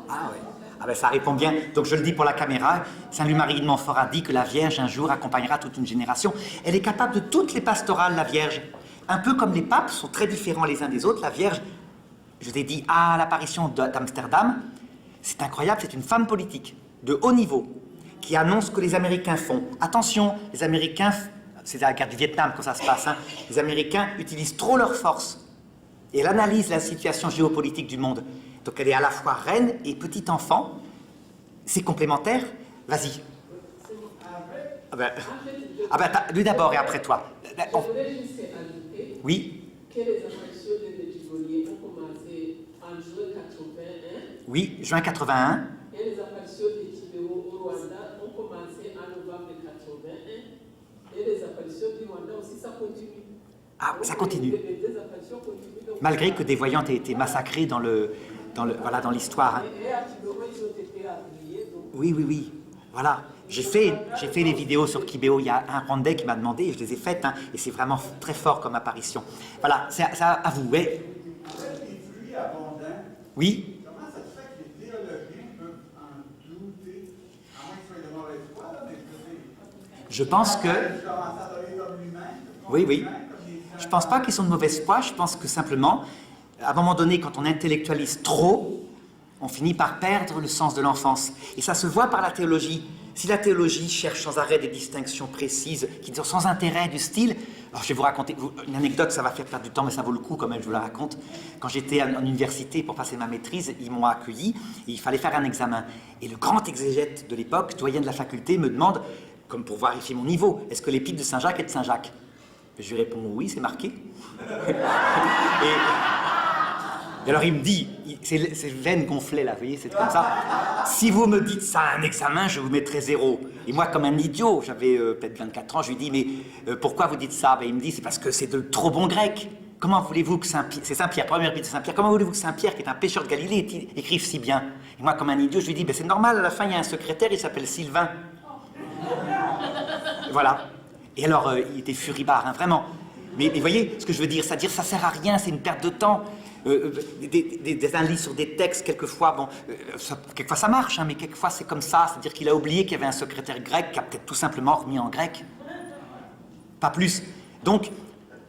Ah ouais. Ah ben ça répond bien. Donc je le dis pour la caméra, Saint-Louis-Marie de Montfort a dit que la Vierge un jour accompagnera toute une génération. Elle est capable de toutes les pastorales, la Vierge. Un peu comme les papes sont très différents les uns des autres, la Vierge, je t'ai dit, à l'apparition d'Amsterdam, c'est incroyable, c'est une femme politique de haut niveau qui annonce ce que les Américains font. Attention, les Américains, c'est la guerre du Vietnam quand ça se passe, hein, les Américains utilisent trop leur force. Et elle analyse la situation géopolitique du monde. Donc elle est à la fois reine et petit enfant. C'est complémentaire. Vas-y. Lui d'abord et après toi. Je voulais juste ajouter Oui. que les apparitions de Medjugorje ont commencé en juin 81. Oui, juin 81. Et les apparitions de Kibeho au Rwanda ont commencé en novembre 81. Et les apparitions du Rwanda aussi, ça continue. Ah, ça continue. Les apparitions continuent. Donc, Malgré que des voyantes aient été massacrées dans l'histoire. Hein. Et à Kibeho, ils ont été appuyés. Oui. Voilà. J'ai fait les vidéos sur Kibeho. Il y a un Rwandais qui m'a demandé et je les ai faites. Hein, et c'est vraiment très fort comme apparition. Voilà, c'est à vous. Ouais. Avec les fruits abondants, Oui. comment ça se fait que les théologiens peuvent en douter, à moins qu'ils soient de mauvaise foi, là, mais Je pense que... Je commence à donner comme l'humain, Oui, oui. Je ne pense pas qu'ils sont de mauvaise foi, je pense que simplement, à un moment donné, quand on intellectualise trop, on finit par perdre le sens de l'enfance. Et ça se voit par la théologie. Si la théologie cherche sans arrêt des distinctions précises, qui sont sans intérêt du style... Alors je vais vous raconter une anecdote, ça va faire perdre du temps, mais ça vaut le coup quand même, je vous la raconte. Quand j'étais en université pour passer ma maîtrise, ils m'ont accueilli, et il fallait faire un examen. Et le grand exégète de l'époque, doyen de la faculté, me demande, comme pour vérifier mon niveau, est-ce que l'épître de Saint-Jacques est de Saint-Jacques? Je lui réponds, oui, c'est marqué. Et alors il me dit, ses veines gonflaient là, vous voyez, c'est comme ça. Si vous me dites ça à un examen, je vous mettrai 0. Et moi, comme un idiot, j'avais peut-être 24 ans, je lui dis, mais pourquoi vous dites ça? Il me dit, c'est parce que c'est de trop bon grec. Comment voulez-vous que Saint-Pierre, c'est Saint-Pierre, première épître de Saint-Pierre, comment voulez-vous que Saint-Pierre, qui est un pêcheur de Galilée, écrive si bien? Et moi, comme un idiot, je lui dis, c'est normal, à la fin, il y a un secrétaire, il s'appelle Sylvain. Voilà. Et alors, il était furibard, hein, vraiment. Mais vous voyez ce que je veux dire? C'est-à-dire, ça sert à rien, c'est une perte de temps. Des analyses sur des textes, quelquefois, bon, quelquefois ça marche, hein, mais quelquefois c'est comme ça, c'est-à-dire qu'il a oublié qu'il y avait un secrétaire grec qui a peut-être tout simplement remis en grec. Pas plus. Donc,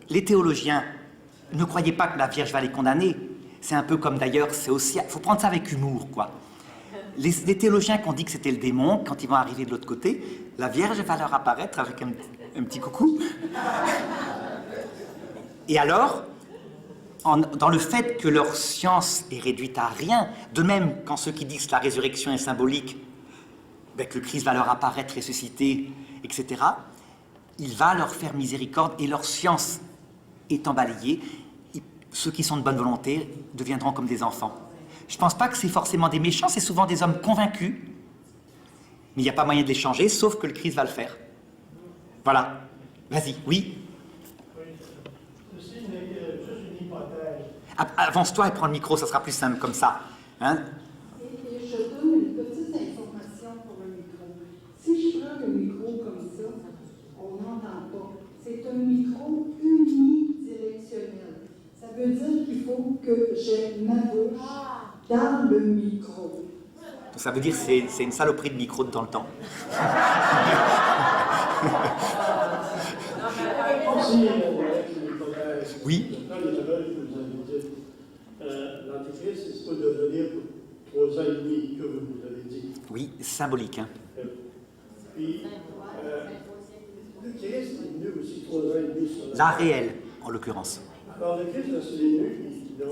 les théologiens, ne croyez pas que la Vierge va les condamner. C'est un peu comme d'ailleurs, c'est aussi... Il faut prendre ça avec humour, quoi. Les théologiens qui ont dit que c'était le démon, quand ils vont arriver de l'autre côté, la Vierge va leur apparaître avec un petit coucou. Et alors... dans le fait que leur science est réduite à rien, de même quand ceux qui disent que la résurrection est symbolique, que le Christ va leur apparaître ressuscité, etc., il va leur faire miséricorde et leur science étant balayée, ceux qui sont de bonne volonté deviendront comme des enfants. Je ne pense pas que c'est forcément des méchants, c'est souvent des hommes convaincus, mais il n'y a pas moyen de les changer, sauf que le Christ va le faire. Voilà. Vas-y, oui. Avance-toi et prends le micro, ça sera plus simple comme ça. Hein? Et je donne une petite information pour le micro. Si je prends le micro comme ça, on n'entend pas. C'est un micro unidirectionnel. Ça veut dire qu'il faut que j'ai ma bouche dans le micro. Ça veut dire que c'est une saloperie de micro dans le temps. Oui. L'Antéchrist, c'est pas devenir 3 ans et demi, que vous avez dit. Oui, symbolique. Hein. Puis, le Christ est venu aussi 3 ans et demi sur la réelle, en l'occurrence. Alors, le Christ, c'est venu, il a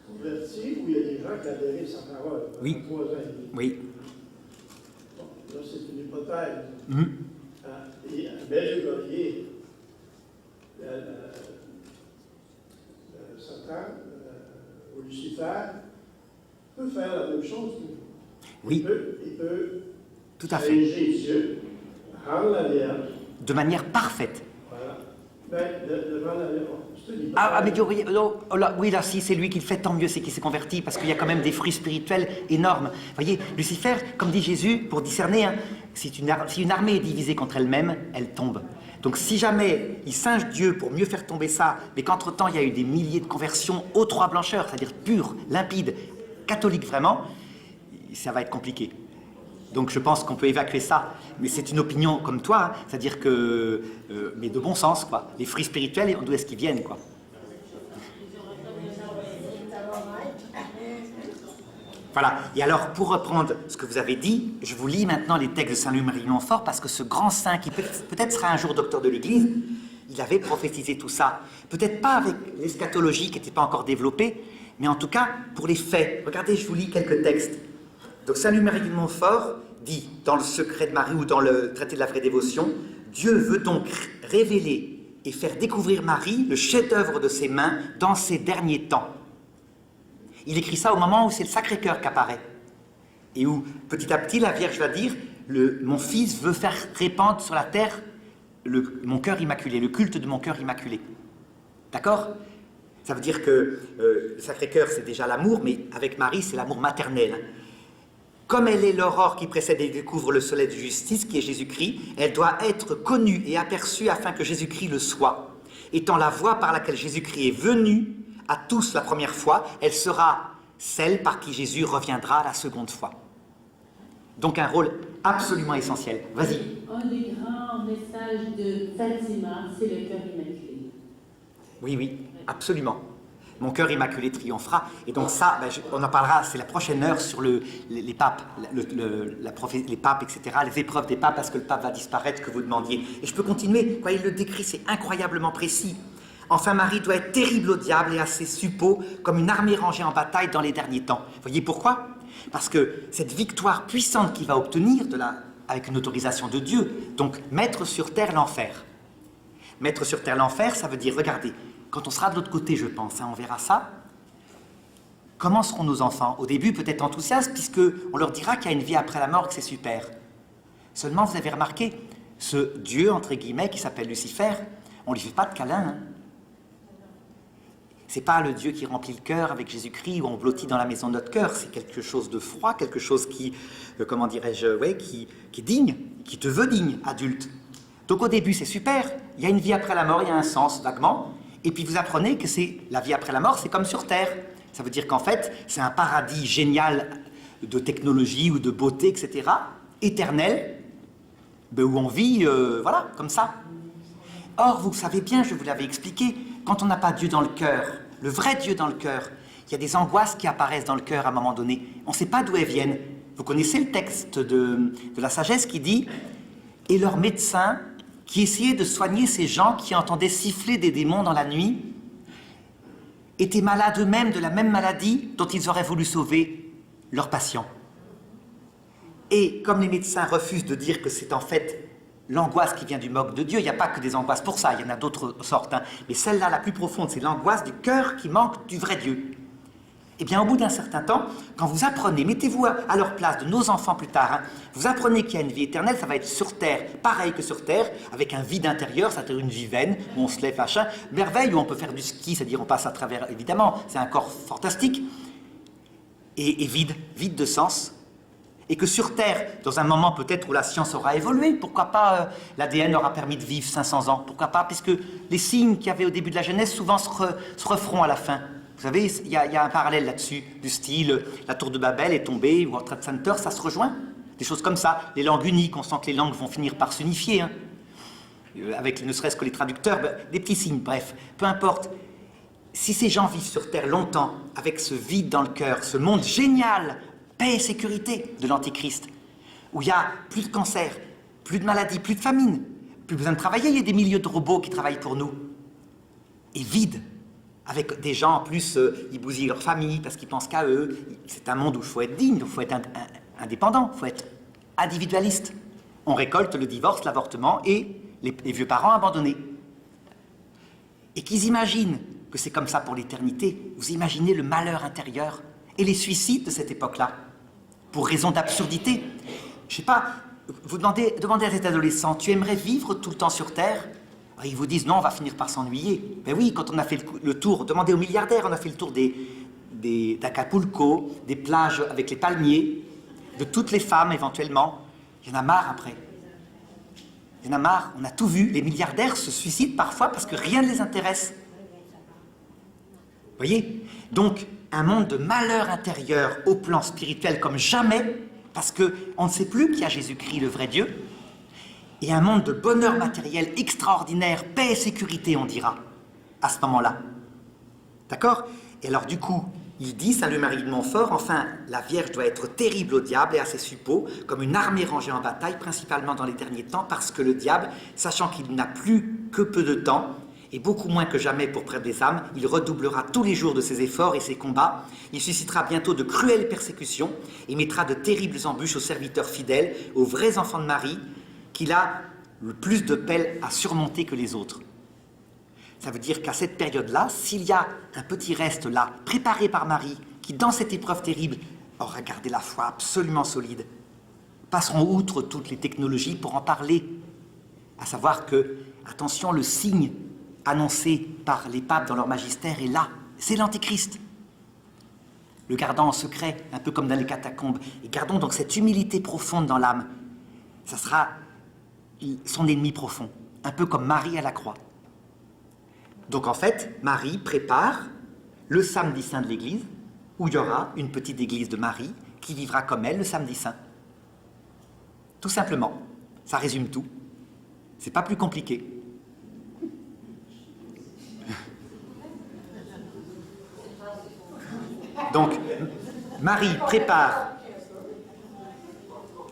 converti, où il y a des gens qui adhéraient sa parole. Oui. 3 ans et demi. Oui. Bon, là, c'est une hypothèse. Et Belle Golier, Satan, ou Lucifer, peut faire la même chose. Oui. Il peut tout à fait. Jésus, rendre la Vierge. De manière parfaite. Voilà. Devant la Vierge. Oui, là, si c'est lui qui le fait, tant mieux, c'est qu'il s'est converti, parce qu'il y a quand même des fruits spirituels énormes. Vous voyez, Lucifer, comme dit Jésus, pour discerner, hein, si une armée est divisée contre elle-même, elle tombe. Donc si jamais il singe Dieu pour mieux faire tomber ça, mais qu'entre-temps il y a eu des milliers de conversions aux 3 blancheurs, c'est-à-dire pures, limpides, catholiques vraiment, ça va être compliqué. Donc je pense qu'on peut évacuer ça, mais c'est une opinion comme toi, hein, c'est-à-dire que, mais de bon sens, quoi. Les fruits spirituels, d'où est-ce qu'ils viennent, quoi. Voilà. Et alors, pour reprendre ce que vous avez dit, je vous lis maintenant les textes de Saint-Louis-Marie de Montfort, parce que ce grand saint, qui peut-être sera un jour docteur de l'Église, il avait prophétisé tout ça. Peut-être pas avec l'eschatologie qui n'était pas encore développée, mais en tout cas, pour les faits. Regardez, je vous lis quelques textes. Donc Saint-Louis-Marie de Montfort dit, dans le Secret de Marie ou dans le Traité de la vraie dévotion, Dieu veut donc révéler et faire découvrir Marie, le chef-d'œuvre de ses mains, dans ces derniers temps. Il écrit ça au moment où c'est le Sacré-Cœur qui apparaît. Et où, petit à petit, la Vierge va dire, mon fils veut faire répandre sur la terre mon cœur immaculé, le culte de mon cœur immaculé. D'accord? Ça veut dire que le Sacré-Cœur, c'est déjà l'amour, mais avec Marie, c'est l'amour maternel. Comme elle est l'aurore qui précède et découvre le soleil de justice, qui est Jésus-Christ, elle doit être connue et aperçue afin que Jésus-Christ le soit. Étant la voie par laquelle Jésus-Christ est venu à tous la première fois, elle sera celle par qui Jésus reviendra la seconde fois. Donc un rôle absolument essentiel. Vas-y. Un des grands grand message de Fatima, c'est le cœur immaculé. Oui, oui, absolument. Mon cœur immaculé triomphera. Et donc ça, on en parlera, c'est la prochaine heure sur les papes, les papes, etc., les épreuves des papes, parce que le pape va disparaître, que vous demandiez. Et je peux continuer, il le décrit, c'est incroyablement précis. Enfin, Marie doit être terrible au diable et à ses suppôts, comme une armée rangée en bataille dans les derniers temps. Vous voyez pourquoi? Parce que cette victoire puissante qu'il va obtenir avec une autorisation de Dieu, donc mettre sur terre l'enfer. Mettre sur terre l'enfer, ça veut dire, regardez, quand on sera de l'autre côté, je pense, on verra ça. Comment seront nos enfants? Au début, peut-être enthousiastes, puisqu'on leur dira qu'il y a une vie après la mort, que c'est super. Seulement, vous avez remarqué, ce Dieu, entre guillemets, qui s'appelle Lucifer, on ne lui fait pas de câlin. Hein. C'est pas le Dieu qui remplit le cœur avec Jésus-Christ, où on blottit dans la maison de notre cœur. C'est quelque chose de froid, quelque chose qui, comment dirais-je, qui est digne, qui te veut digne, adulte. Donc au début, c'est super. Il y a une vie après la mort, il y a un sens, vaguement. Et puis vous apprenez que la vie après la mort, c'est comme sur Terre. Ça veut dire qu'en fait, c'est un paradis génial de technologie ou de beauté, etc., éternel, où on vit, voilà, comme ça. Or, vous savez bien, je vous l'avais expliqué, quand on n'a pas Dieu dans le cœur, le vrai Dieu dans le cœur, il y a des angoisses qui apparaissent dans le cœur à un moment donné. On ne sait pas d'où elles viennent. Vous connaissez le texte de la sagesse qui dit « Et leurs médecins qui essayaient de soigner ces gens qui entendaient siffler des démons dans la nuit, étaient malades eux-mêmes de la même maladie dont ils auraient voulu sauver leurs patients. Et comme les médecins refusent de dire que c'est en fait l'angoisse qui vient du moque de Dieu, il n'y a pas que des angoisses pour ça, il y en a d'autres sortes, hein. Mais celle-là, la plus profonde, c'est l'angoisse du cœur qui manque du vrai Dieu. Eh bien, au bout d'un certain temps, quand vous apprenez, mettez-vous à leur place de nos enfants plus tard, hein, vous apprenez qu'il y a une vie éternelle, ça va être sur Terre, pareil que sur Terre, avec un vide intérieur, c'est-à-dire une vie vaine, où on se lève, machin, merveille, où on peut faire du ski, c'est-à-dire on passe à travers, évidemment, c'est un corps fantastique, et vide de sens. Et que sur Terre, dans un moment peut-être où la science aura évolué, pourquoi pas l'ADN aura permis de vivre 500 ans, pourquoi pas, puisque les signes qu'il y avait au début de la Genèse souvent se referont à la fin. Vous savez, il y a un parallèle là-dessus, du style, la tour de Babel est tombée, World Trade Center, ça se rejoint. Des choses comme ça. Les langues uniques, on sent que les langues vont finir par s'unifier, hein. Avec ne serait-ce que les traducteurs, des petits signes, bref, peu importe. Si ces gens vivent sur Terre longtemps, avec ce vide dans le cœur, ce monde génial, paix et sécurité de l'Antéchrist, où il y a plus de cancer, plus de maladies, plus de famine, plus besoin de travailler, il y a des milliers de robots qui travaillent pour nous, et vide, avec des gens en plus, ils bousillent leur famille parce qu'ils pensent qu'à eux. C'est un monde où il faut être digne, où il faut être indépendant, il faut être individualiste. On récolte le divorce, l'avortement et les vieux parents abandonnés. Et qu'ils imaginent que c'est comme ça pour l'éternité. Vous imaginez le malheur intérieur et les suicides de cette époque-là, pour raison d'absurdité. Je sais pas, vous demandez à cet adolescent, tu aimerais vivre tout le temps sur Terre? Ils vous disent non, on va finir par s'ennuyer. Ben oui, quand on a fait le tour, demandez aux milliardaires, on a fait le tour d'Acapulco, des plages avec les palmiers, de toutes les femmes éventuellement. Il y en a marre après. Il y en a marre, on a tout vu. Les milliardaires se suicident parfois parce que rien ne les intéresse. Vous voyez? Donc, un monde de malheur intérieur au plan spirituel comme jamais, parce qu'on ne sait plus qu'il y a Jésus-Christ, le vrai Dieu, et un monde de bonheur matériel extraordinaire, paix et sécurité, on dira, à ce moment-là. D'accord? Et alors, du coup, il dit, Salut Marie de Montfort, enfin, la Vierge doit être terrible au diable et à ses suppôts, comme une armée rangée en bataille, principalement dans les derniers temps, parce que le diable, sachant qu'il n'a plus que peu de temps, et beaucoup moins que jamais pour près des âmes, il redoublera tous les jours de ses efforts et ses combats, il suscitera bientôt de cruelles persécutions, et mettra de terribles embûches aux serviteurs fidèles, aux vrais enfants de Marie, qu'il a le plus de pelles à surmonter que les autres. Ça veut dire qu'à cette période-là, s'il y a un petit reste là, préparé par Marie, qui dans cette épreuve terrible aura gardé la foi absolument solide, passeront outre toutes les technologies pour en parler. À savoir que, attention, le signe annoncé par les papes dans leur magistère est là, c'est l'Antéchrist. Le gardant en secret, un peu comme dans les catacombes, et gardons donc cette humilité profonde dans l'âme. Ça sera son ennemi profond, un peu comme Marie à la croix. Donc en fait, Marie prépare le samedi saint de l'Église, où il y aura une petite église de Marie qui vivra comme elle le samedi saint. Tout simplement, ça résume tout. C'est pas plus compliqué. Donc, Marie prépare.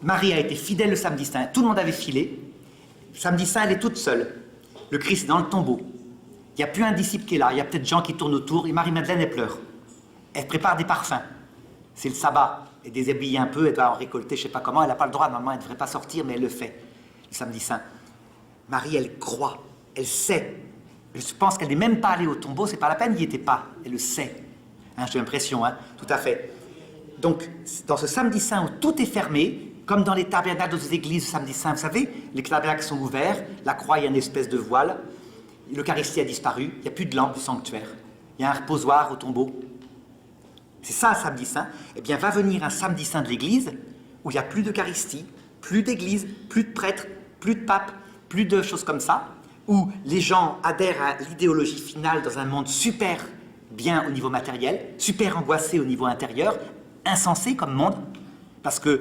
Marie a été fidèle le samedi saint. Tout le monde avait filé. Le samedi saint, elle est toute seule. Le Christ est dans le tombeau. Il n'y a plus un disciple qui est là. Il y a peut-être Jean qui tourne autour. Et Marie-Madeleine, elle pleure. Elle prépare des parfums. C'est le sabbat. Elle déshabille un peu. Elle doit en récolter, je ne sais pas comment. Elle n'a pas le droit. Normalement, elle ne devrait pas sortir, mais elle le fait. Le samedi saint. Marie, elle croit. Elle sait. Je pense qu'elle n'est même pas allée au tombeau. C'est pas la peine, il n'y était pas. Elle le sait. Hein, j'ai l'impression, hein, tout à fait. Donc, dans ce samedi saint où tout est fermé, comme dans les tabernacles aux églises, le samedi saint, vous savez, les tabernacles sont ouverts, la croix, il y a une espèce de voile, l'Eucharistie a disparu, il n'y a plus de lampe du sanctuaire, il y a un reposoir au tombeau. C'est ça, un samedi saint. Eh bien, va venir un samedi saint de l'église où il n'y a plus d'Eucharistie, plus d'église, plus de prêtres, plus de papes, plus de choses comme ça, où les gens adhèrent à l'idéologie finale dans un monde super bien au niveau matériel, super angoissé au niveau intérieur, insensé comme monde, parce que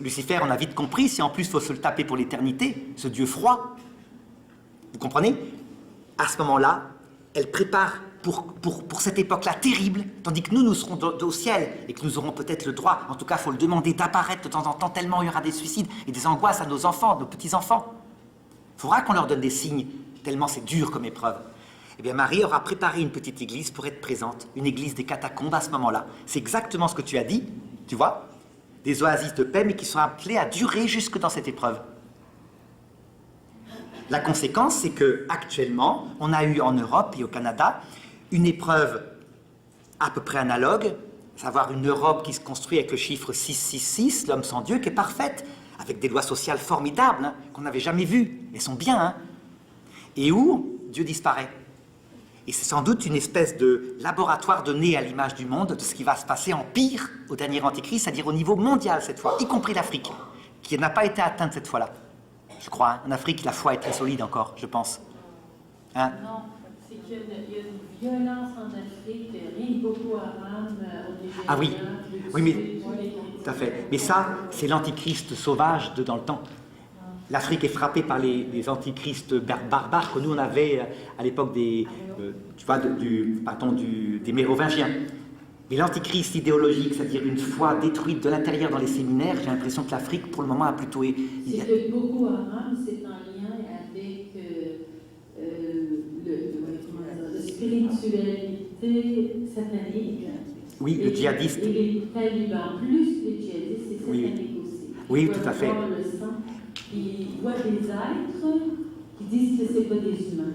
Lucifer, on a vite compris, si en plus il faut se le taper pour l'éternité, ce Dieu froid, vous comprenez? À ce moment-là, elle prépare pour cette époque-là terrible, tandis que nous serons au ciel, et que nous aurons peut-être le droit, en tout cas il faut le demander, d'apparaître de temps en temps, tellement il y aura des suicides et des angoisses à nos enfants, nos petits-enfants. Il faudra qu'on leur donne des signes, tellement c'est dur comme épreuve. Eh bien, Marie aura préparé une petite église pour être présente, une église des catacombes à ce moment-là. C'est exactement ce que tu as dit, tu vois, des oasis de paix, mais qui sont appelées à durer jusque dans cette épreuve. La conséquence, c'est que actuellement, on a eu en Europe et au Canada une épreuve à peu près analogue, à savoir une Europe qui se construit avec le chiffre 666, l'homme sans Dieu, qui est parfaite, avec des lois sociales formidables, hein, qu'on n'avait jamais vues, elles sont bien, hein, et où Dieu disparaît. Et c'est sans doute une espèce de laboratoire donné à l'image du monde de ce qui va se passer en pire au dernier Antichrist, c'est-à-dire au niveau mondial cette fois, y compris l'Afrique, qui n'a pas été atteinte cette fois-là. Je crois, hein. En Afrique, la foi est très solide encore, je pense. Hein? Non, c'est qu'il y a une violence en Afrique, rien que Boko Haram au Nigeria. Ah oui, oui, mais tout à fait. Mais ça, c'est l'Antichrist sauvage de dans le temps. L'Afrique est frappée par les antichrists barbares que nous on avait à l'époque des, tu vois, des Mérovingiens. Mais l'antichrist idéologique, c'est-à-dire une foi détruite de l'intérieur dans les séminaires, j'ai l'impression que l'Afrique, pour le moment, a plutôt... C'est que Boko Haram, c'est en lien avec la spiritualité satanique. Oui, le djihadiste. Et les talibans, plus les djihadistes, c'est satanique aussi. Oui, tout à fait. Ils voient des êtres qui disent que ce n'est pas des humains.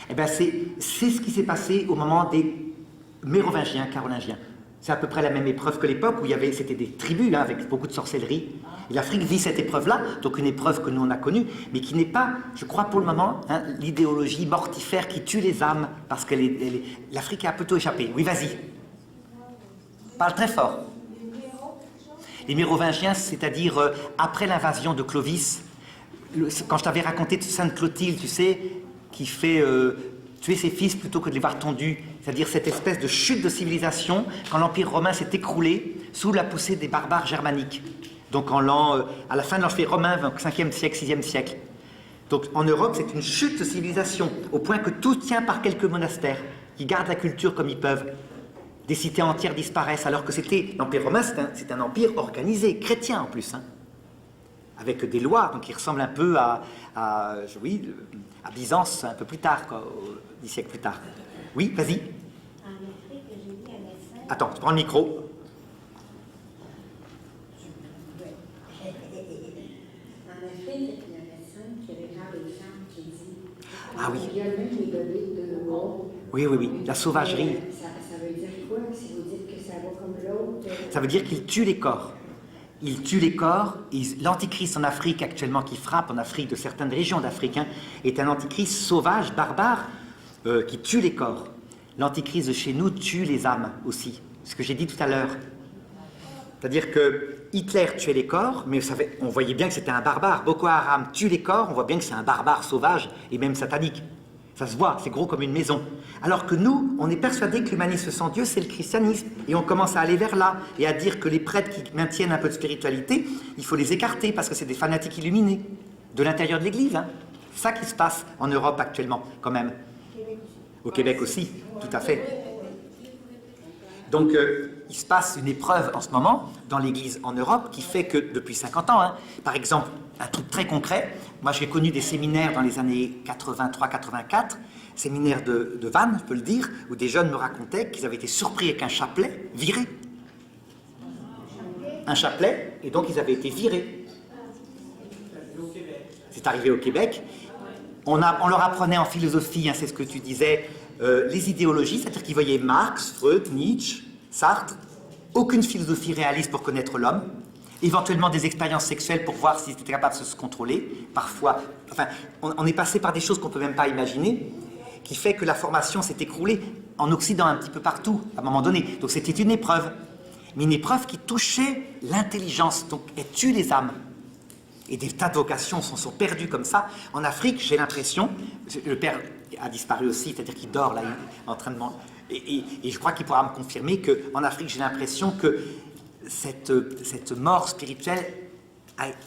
Eh bien, c'est ce qui s'est passé au moment des Mérovingiens, Carolingiens. C'est à peu près la même épreuve que l'époque où c'était des tribus hein, avec beaucoup de sorcellerie. Et l'Afrique vit cette épreuve-là, donc une épreuve que nous on a connue, mais qui n'est pas, je crois pour le moment, hein, l'idéologie mortifère qui tue les âmes, parce que l'Afrique a plutôt échappé. Oui, vas-y. Parle très fort. Les Mérovingiens, c'est-à-dire après l'invasion de Clovis, quand je t'avais raconté de Sainte Clotilde, tu sais, qui fait tuer ses fils plutôt que de les voir tondus, c'est-à-dire cette espèce de chute de civilisation quand l'Empire romain s'est écroulé sous la poussée des barbares germaniques. Donc à la fin de l'Empire romain, 5e siècle, 6e siècle. Donc en Europe, c'est une chute de civilisation, au point que tout tient par quelques monastères, qui gardent la culture comme ils peuvent. Des cités entières disparaissent, alors que l'Empire romain, c'est un empire organisé, chrétien en plus, hein, avec des lois, donc qui ressemblent un peu à Byzance un peu plus tard, quoi, 10 siècles plus tard. Oui, vas-y. En Afrique, j'ai vu un médecin. Attends, tu prends le micro. En Afrique, il y a un médecin qui regarde les femmes qui dit. Ah oui. Il y a même les données de mort. Oui, la sauvagerie. Ça veut dire quoi si vous dites que ça va comme l'autre? Ça veut dire qu'il tue les corps. Il tue les corps. L'antichrist en Afrique actuellement qui frappe en Afrique, de certaines régions d'Afrique, hein, est un antichrist sauvage, barbare, qui tue les corps. L'antichrist de chez nous tue les âmes aussi. Ce que j'ai dit tout à l'heure. C'est-à-dire que Hitler tuait les corps, mais on voyait bien que c'était un barbare. Boko Haram tue les corps, on voit bien que c'est un barbare sauvage et même satanique. Ça se voit, c'est gros comme une maison. Alors que nous, on est persuadés que l'humanisme sans Dieu, c'est le christianisme. Et on commence à aller vers là, et à dire que les prêtres qui maintiennent un peu de spiritualité, il faut les écarter, parce que c'est des fanatiques illuminés, de l'intérieur de l'Église. Hein. C'est ça qui se passe en Europe actuellement, quand même. Au Québec aussi, tout à fait. Donc, il se passe une épreuve en ce moment dans l'Église en Europe qui fait que depuis 50 ans, par exemple, un truc très concret, moi j'ai connu des séminaires dans les années 83-84, séminaires de Vannes, je peux le dire, où des jeunes me racontaient qu'ils avaient été surpris avec un chapelet viré. Un chapelet, et donc ils avaient été virés. C'est arrivé au Québec. On leur apprenait en philosophie, c'est ce que tu disais, les idéologies, c'est-à-dire qu'ils voyaient Marx, Freud, Nietzsche, Sartre, aucune philosophie réaliste pour connaître l'homme, éventuellement des expériences sexuelles pour voir s'ils étaient capables de se contrôler, parfois, enfin, on est passé par des choses qu'on ne peut même pas imaginer, qui fait que la formation s'est écroulée en Occident un petit peu partout, à un moment donné. Donc c'était une épreuve, mais une épreuve qui touchait l'intelligence, donc elle tue les âmes. Et des tas de vocations sont perdues comme ça. En Afrique, j'ai l'impression, le père a disparu aussi, c'est-à-dire qu'il dort là, en train de manger. Et je crois qu'il pourra me confirmer qu'en Afrique, j'ai l'impression que cette mort spirituelle,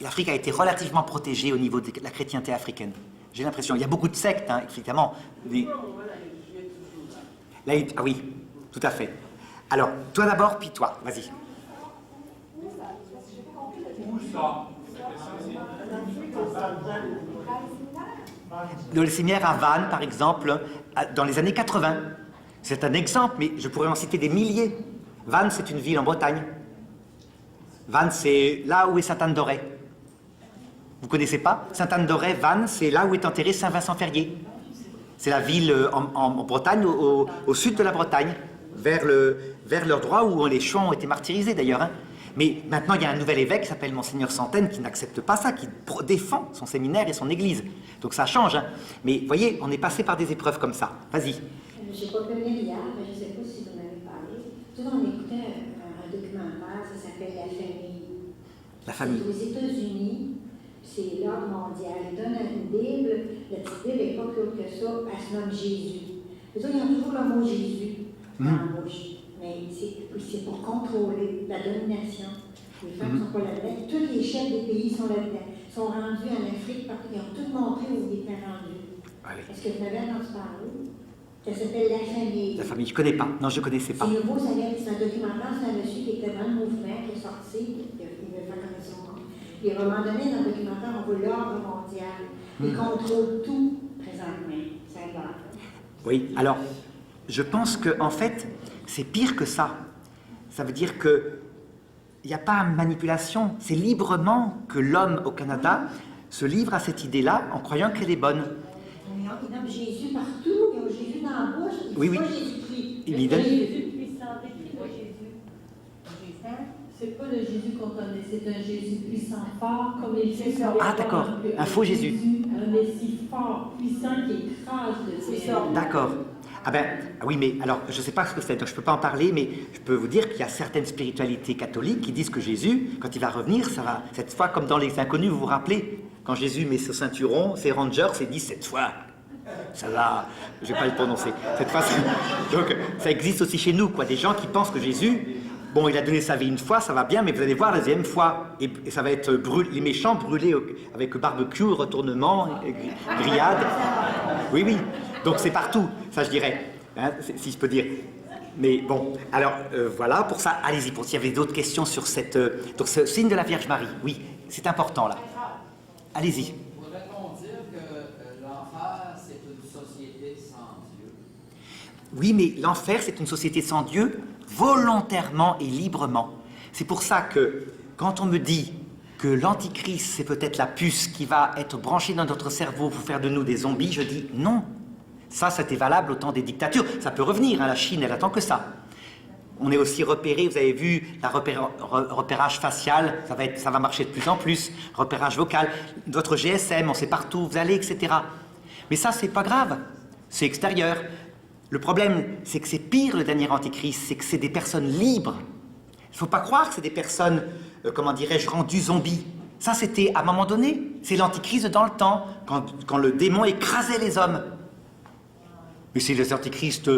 l'Afrique a été relativement protégée au niveau de la chrétienté africaine. J'ai l'impression. Il y a beaucoup de sectes, évidemment. Mais... Là, ah oui, tout à fait. Alors, toi d'abord, puis toi, vas-y. Où ça? Le séminaire à Vannes, par exemple, dans les années 80. C'est un exemple, mais je pourrais en citer des milliers. Vannes, c'est une ville en Bretagne. Vannes, c'est là où est Sainte-Anne-d'Auray. Vous ne connaissez pas? Sainte-Anne-d'Auray, Vannes, c'est là où est enterré Saint-Vincent-Ferrier. C'est la ville en Bretagne, au sud de la Bretagne, vers l'endroit où les chouans ont été martyrisés d'ailleurs. Mais maintenant, il y a un nouvel évêque qui s'appelle Monseigneur Santaine qui n'accepte pas ça, qui défend son séminaire et son église. Donc ça change. Mais vous voyez, on est passé par des épreuves comme ça. Vas-y. Je n'ai pas pu venir hier, mais je ne sais pas si vous en avez parlé. Tout on écoutait un documentaire, ça s'appelle La Famille. La Famille. C'est aux États-Unis, c'est l'ordre mondial. Ils donnent une Bible, la petite Bible n'est pas plus haute que ça, elle se nomme Jésus. Les autres, ils ont toujours le mot Jésus dans la bouche. Mais c'est pour contrôler la domination. Les femmes ne sont pas là-dedans. Tous les chefs des pays sont là-dedans. Ils sont rendus en Afrique parce qu'ils ont tout montré où ils étaient rendus. Allez. Est-ce que vous avez entendu parler? Ça s'appelle La Famille. La Famille, je ne connais pas. Non, je ne connaissais pas. C'est nouveau, c'est un documentaire, c'est un monsieur qui était dans le mouvement, qui est sorti, qui veut faire connaître son nom. Et à un moment donné, dans le documentaire, on voit l'ordre mondial. Il contrôle tout présentement. Ça va. Oui, alors, je pense qu'en fait, c'est pire que ça. Ça veut dire qu'il n'y a pas de manipulation. C'est librement que l'homme au Canada se livre à cette idée-là en croyant qu'elle est bonne. Il nomme Jésus partout, il y a Jésus dans la bouche, il oui, dit oui. pas Jésus-Christ. Il donne... Jésus puissant, décris-moi Jésus. C'est pas le Jésus qu'on connaît, c'est un Jésus puissant, fort, comme les Jésus. Ah, d'accord, un faux Jésus. Un Messie fort, puissant, qui écrase le ciel. D'accord. Ah ben, oui, mais alors, je ne sais pas ce que c'est, donc je ne peux pas en parler, mais je peux vous dire qu'il y a certaines spiritualités catholiques qui disent que Jésus, quand il va revenir, ça va, cette fois, comme dans les Inconnus, vous vous rappelez, quand Jésus met ce ceinturon, ses rangers, c'est dit cette fois, ça va, je ne vais pas le prononcer, cette fois, donc ça existe aussi chez nous, quoi, des gens qui pensent que Jésus, bon, il a donné sa vie une fois, ça va bien, mais vous allez voir la deuxième fois, et ça va être les méchants brûlés avec barbecue, retournement, grillade, oui, oui. Donc c'est partout, ça je dirais, si je peux dire. Mais bon, alors voilà, pour ça, allez-y, pour s'il y avait d'autres questions sur donc ce signe de la Vierge Marie, oui, c'est important là. Allez-y. Pourrait-on dire que l'enfer, c'est une société sans Dieu? Oui, mais l'enfer, c'est une société sans Dieu, volontairement et librement. C'est pour ça que, quand on me dit que l'antichrist, c'est peut-être la puce qui va être branchée dans notre cerveau pour faire de nous des zombies, je dis non. Ça, c'était valable au temps des dictatures. Ça peut revenir, la Chine, elle attend que ça. On est aussi repéré, vous avez vu, repérage facial, ça va marcher de plus en plus, repérage vocal, votre GSM, on sait partout où vous allez, etc. Mais ça, c'est pas grave, c'est extérieur. Le problème, c'est que c'est pire, le dernier antichrist, c'est que c'est des personnes libres. Il ne faut pas croire que c'est des personnes, comment dirais-je, rendues zombies. Ça, c'était à un moment donné, c'est l'antichrist dans le temps, quand le démon écrasait les hommes. Mais c'est les antichrists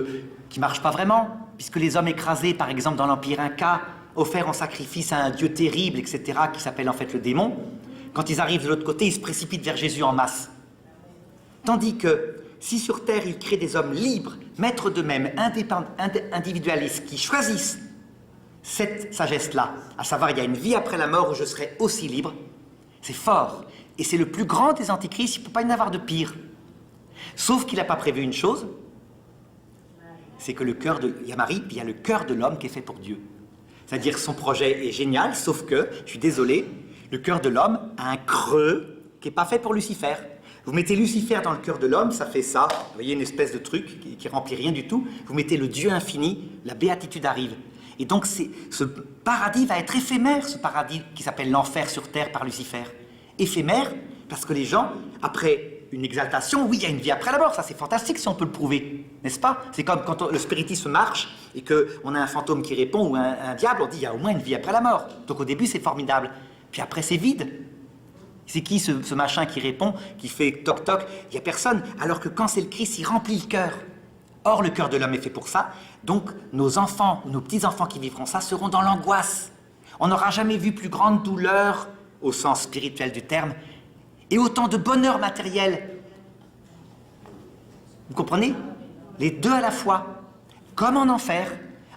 qui ne marchent pas vraiment, puisque les hommes écrasés, par exemple dans l'Empire Inca, offerts en sacrifice à un dieu terrible, etc., qui s'appelle en fait le démon, quand ils arrivent de l'autre côté, ils se précipitent vers Jésus en masse. Tandis que si sur Terre, il crée des hommes libres, maîtres d'eux-mêmes, individualistes, qui choisissent cette sagesse-là, à savoir, il y a une vie après la mort où je serai aussi libre, c'est fort. Et c'est le plus grand des antichrists, il ne peut pas y en avoir de pire. Sauf qu'il n'a pas prévu une chose, c'est que le cœur de... Il y a Marie, puis il y a le cœur de l'homme qui est fait pour Dieu. C'est-à-dire son projet est génial, sauf que, je suis désolé, le cœur de l'homme a un creux qui n'est pas fait pour Lucifer. Vous mettez Lucifer dans le cœur de l'homme, ça fait ça, vous voyez, une espèce de truc qui remplit rien du tout. Vous mettez le Dieu infini, la béatitude arrive. Et donc ce paradis va être éphémère, ce paradis qui s'appelle l'enfer sur terre par Lucifer. Éphémère, parce que les gens, après une exaltation, oui, il y a une vie après la mort, ça c'est fantastique si on peut le prouver, n'est-ce pas? C'est comme quand le spiritisme marche et qu'on a un fantôme qui répond ou un diable, on dit il y a au moins une vie après la mort. Donc au début c'est formidable, puis après c'est vide. C'est qui ce machin qui répond, qui fait toc-toc? Il n'y a personne. Alors que quand c'est le Christ, il remplit le cœur. Or, le cœur de l'homme est fait pour ça. Donc, nos enfants, ou nos petits-enfants qui vivront ça, seront dans l'angoisse. On n'aura jamais vu plus grande douleur, au sens spirituel du terme, et autant de bonheur matériel. Vous comprenez? Les deux à la fois. Comme en enfer.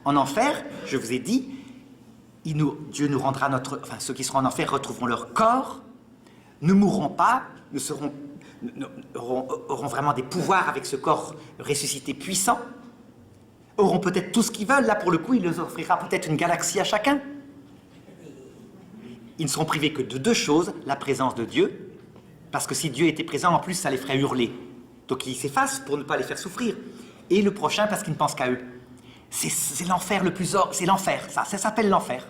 En enfer, je vous ai dit, Dieu nous rendra notre... Enfin, ceux qui seront en enfer retrouveront leur corps, ne mourront pas, auront vraiment des pouvoirs avec ce corps ressuscité puissant, auront peut-être tout ce qu'ils veulent, là pour le coup il leur offrira peut-être une galaxie à chacun. Ils ne seront privés que de deux choses, la présence de Dieu, parce que si Dieu était présent en plus ça les ferait hurler, donc ils s'effacent pour ne pas les faire souffrir, et le prochain parce qu'ils ne pensent qu'à eux. C'est l'enfer le plus horrible, c'est l'enfer, ça s'appelle l'enfer.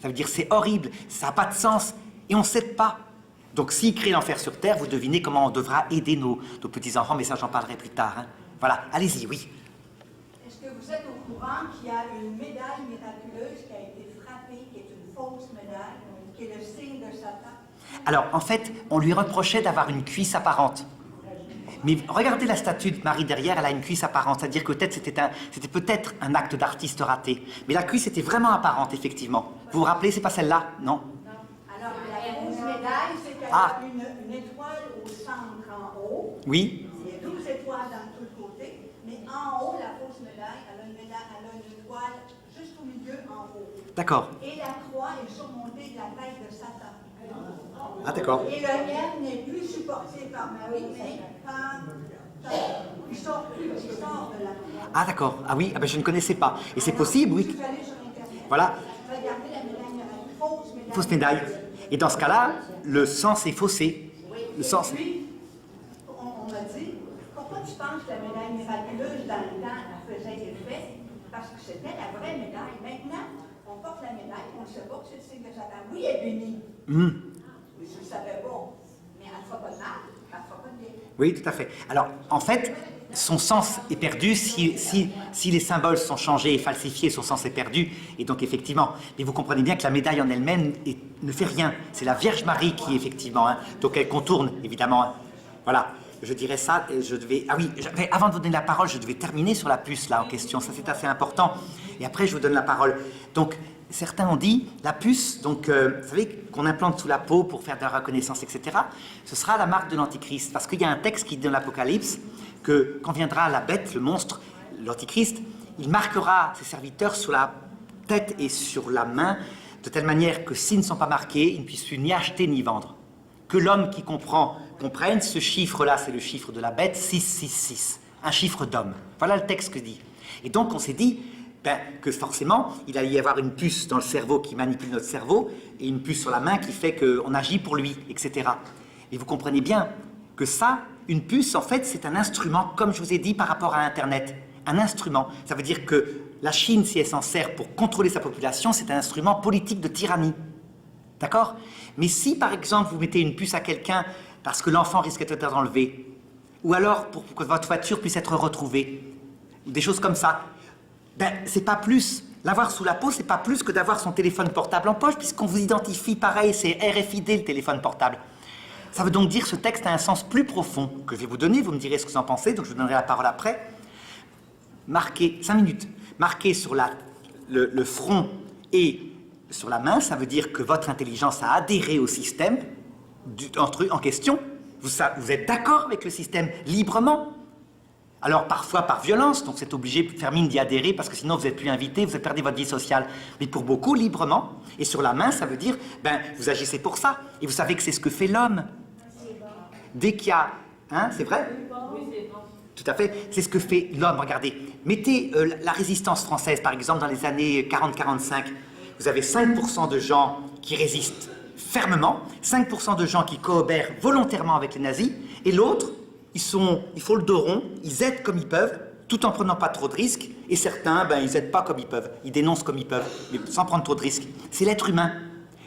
Ça veut dire c'est horrible, ça n'a pas de sens. Et on ne cède pas. Donc s'il crée l'enfer sur Terre, vous devinez comment on devra aider nos petits-enfants, mais ça j'en parlerai plus tard. Hein. Voilà, allez-y, oui. Est-ce que vous êtes au courant qu'il y a une médaille miraculeuse qui a été frappée, qui est une fausse médaille, qui est le signe de Satan? Alors, en fait, on lui reprochait d'avoir une cuisse apparente. Mais regardez la statue de Marie derrière, elle a une cuisse apparente. C'est-à-dire que c'était peut-être un acte d'artiste raté. Mais la cuisse était vraiment apparente, effectivement. Vous vous rappelez, c'est pas celle-là? Non. Alors, la fausse médaille, c'est qu'elle a une étoile au centre en haut. Oui. Il y a 12 étoiles dans tous les côtés. Mais en haut, la fausse médaille, elle a une étoile juste au milieu, en haut. D'accord. Et la croix est surmontée de la tête de Satan. Ah, d'accord. Et le M n'est plus supporté par Marie, mais par... Il sort de la croix. Ah, d'accord. Ah oui, ah ben, je ne connaissais pas. Et c'est possible, oui. Vous allez sur Internet. Voilà. Regardez la médaille, une fausse médaille. Fausse médaille. Et dans ce cas-là, le sens est faussé. Le sens. Et puis, on m'a dit, pourquoi tu penses que la médaille miraculeuse, dans le temps, elle faisait effet? Parce que c'était la vraie médaille. Maintenant, on porte la médaille, on ne sait pas que c'est le signe de Satan. Oui, elle est bénie. Mais je ne savais pas. Mais elle ne fera pas de mal, elle ne fera pas de bien. Oui, tout à fait. Alors, en fait, son sens est perdu si les symboles sont changés et falsifiés, son sens est perdu. Et donc, effectivement, mais vous comprenez bien que la médaille en elle-même ne fait rien. C'est la Vierge Marie qui, effectivement, hein, donc elle contourne, évidemment. Hein. Voilà, je dirais ça, et je devais... Ah oui, avant de vous donner la parole, je devais terminer sur la puce, là, en question. Ça, c'est assez important. Et après, je vous donne la parole. Donc, certains ont dit, la puce, donc, vous savez, qu'on implante sous la peau pour faire de la reconnaissance, etc., ce sera la marque de l'Antichrist. Parce qu'il y a un texte qui dit dans l'Apocalypse que quand viendra la bête, le monstre, l'Antichrist, il marquera ses serviteurs sur la tête et sur la main, de telle manière que s'ils ne sont pas marqués, ils ne puissent plus ni acheter ni vendre. Que l'homme qui comprenne, ce chiffre-là, c'est le chiffre de la bête, 666, un chiffre d'homme. Voilà le texte que dit. Et donc on s'est dit que forcément, il allait y avoir une puce dans le cerveau qui manipule notre cerveau, et une puce sur la main qui fait qu'on agit pour lui, etc. Et vous comprenez bien que ça, une puce, en fait, c'est un instrument, comme je vous ai dit, par rapport à Internet. Un instrument. Ça veut dire que la Chine, si elle s'en sert pour contrôler sa population, c'est un instrument politique de tyrannie. D'accord? Mais si, par exemple, vous mettez une puce à quelqu'un parce que l'enfant risque d'être enlevé, ou alors pour que votre voiture puisse être retrouvée, ou des choses comme ça, ben, c'est pas plus. L'avoir sous la peau, c'est pas plus que d'avoir son téléphone portable en poche, puisqu'on vous identifie pareil, c'est RFID le téléphone portable. Ça veut donc dire que ce texte a un sens plus profond que je vais vous donner, vous me direz ce que vous en pensez, donc je vous donnerai la parole après. Marqué, 5 minutes, marqué sur le front et sur la main, ça veut dire que votre intelligence a adhéré au système en question, Vous êtes d'accord avec le système librement? Alors parfois par violence, donc vous êtes obligé de faire mine d'y adhérer parce que sinon vous n'êtes plus invité, vous perdez votre vie sociale. Mais pour beaucoup, librement, et sur la main, ça veut dire, ben, vous agissez pour ça. Et vous savez que c'est ce que fait l'homme. Dès qu'il y a... Hein, c'est vrai? Oui, c'est bon. Tout à fait, c'est ce que fait l'homme. Regardez, mettez la résistance française, par exemple, dans les années 40-45. Vous avez 5% de gens qui résistent fermement, 5% de gens qui coopèrent volontairement avec les nazis, et l'autre, ils font le dos rond, ils aident comme ils peuvent, tout en prenant pas trop de risques, et certains, ben, ils aident pas comme ils peuvent, ils dénoncent comme ils peuvent, mais sans prendre trop de risques. C'est l'être humain.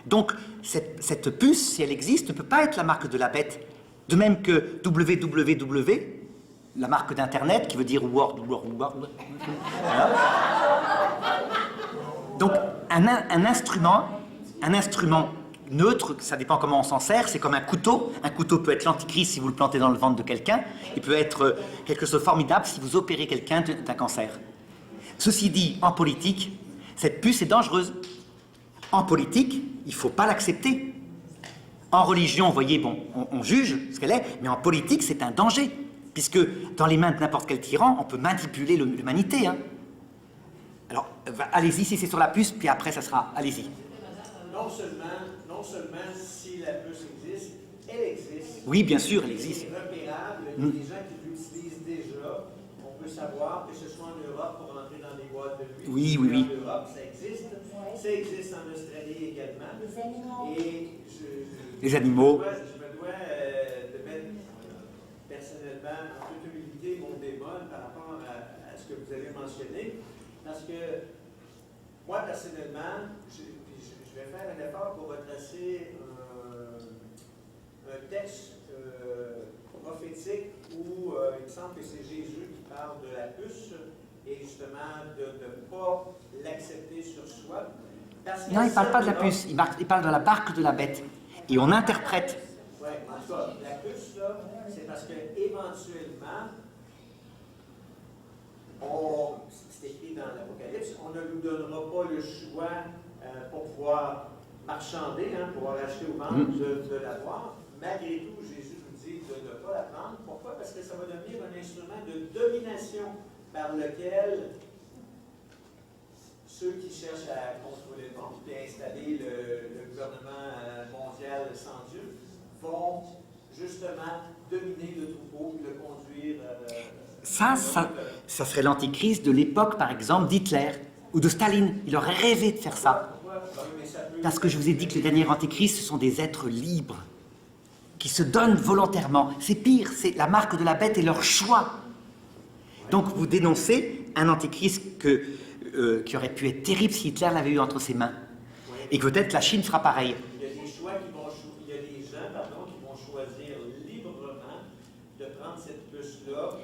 Donc, cette puce, si elle existe, ne peut pas être la marque de la bête. De même que www, la marque d'Internet, qui veut dire World. Voilà. Donc, un instrument neutre, ça dépend comment on s'en sert, c'est comme un couteau. Un couteau peut être l'antichrist si vous le plantez dans le ventre de quelqu'un, il peut être quelque chose de formidable si vous opérez quelqu'un d'un cancer. Ceci dit, en politique, cette puce est dangereuse. En politique, il ne faut pas l'accepter. En religion, vous voyez, bon, on juge ce qu'elle est, mais en politique, c'est un danger, puisque dans les mains de n'importe quel tyran, on peut manipuler l'humanité. Hein. Alors, allez-y, si c'est sur la puce, puis après, ça sera... Allez-y. Non seulement si la puce existe, elle existe. Oui, bien sûr, elle existe. C'est repérable, il y a des gens qui l'utilisent déjà. On peut savoir que ce soit en Europe pour rentrer dans les boîtes de nuit. Oui. En Europe, ça existe. Ça existe en Australie également. Les animaux. Et les animaux. Je me dois de mettre personnellement en toute humilité mon bémol par rapport à ce que vous avez mentionné. Parce que moi, personnellement, je vais faire un effort pour retracer un texte prophétique où il me semble que c'est Jésus qui parle de la puce et justement de ne pas l'accepter sur soi. Non, il ne parle pas de la puce, il parle de la marque de la bête. Et on interprète. Oui, en tout cas, la puce, là, c'est parce qu'éventuellement, c'est écrit dans l'Apocalypse, on ne nous donnera pas le choix pour pouvoir marchander, hein, pouvoir acheter ou vendre, de l'avoir. Malgré tout, Jésus nous dit de ne pas la prendre. Pourquoi? Parce que ça va devenir un instrument de domination par lequel ceux qui cherchent à contrôler le monde et installer le gouvernement mondial sans Dieu vont justement dominer le troupeau et le conduire. Ça serait l'antichrist de l'époque, par exemple, d'Hitler ou de Staline. Il aurait rêvé de faire ça. Parce que je vous ai dit que les derniers antichrists, ce sont des êtres libres, qui se donnent volontairement. C'est pire, c'est la marque de la bête et leur choix. Donc vous dénoncez un antichrist qui aurait pu être terrible si Hitler l'avait eu entre ses mains. Et que peut-être la Chine fera pareil. Il y a des choix il y a des gens, qui vont choisir librement de prendre cette puce-là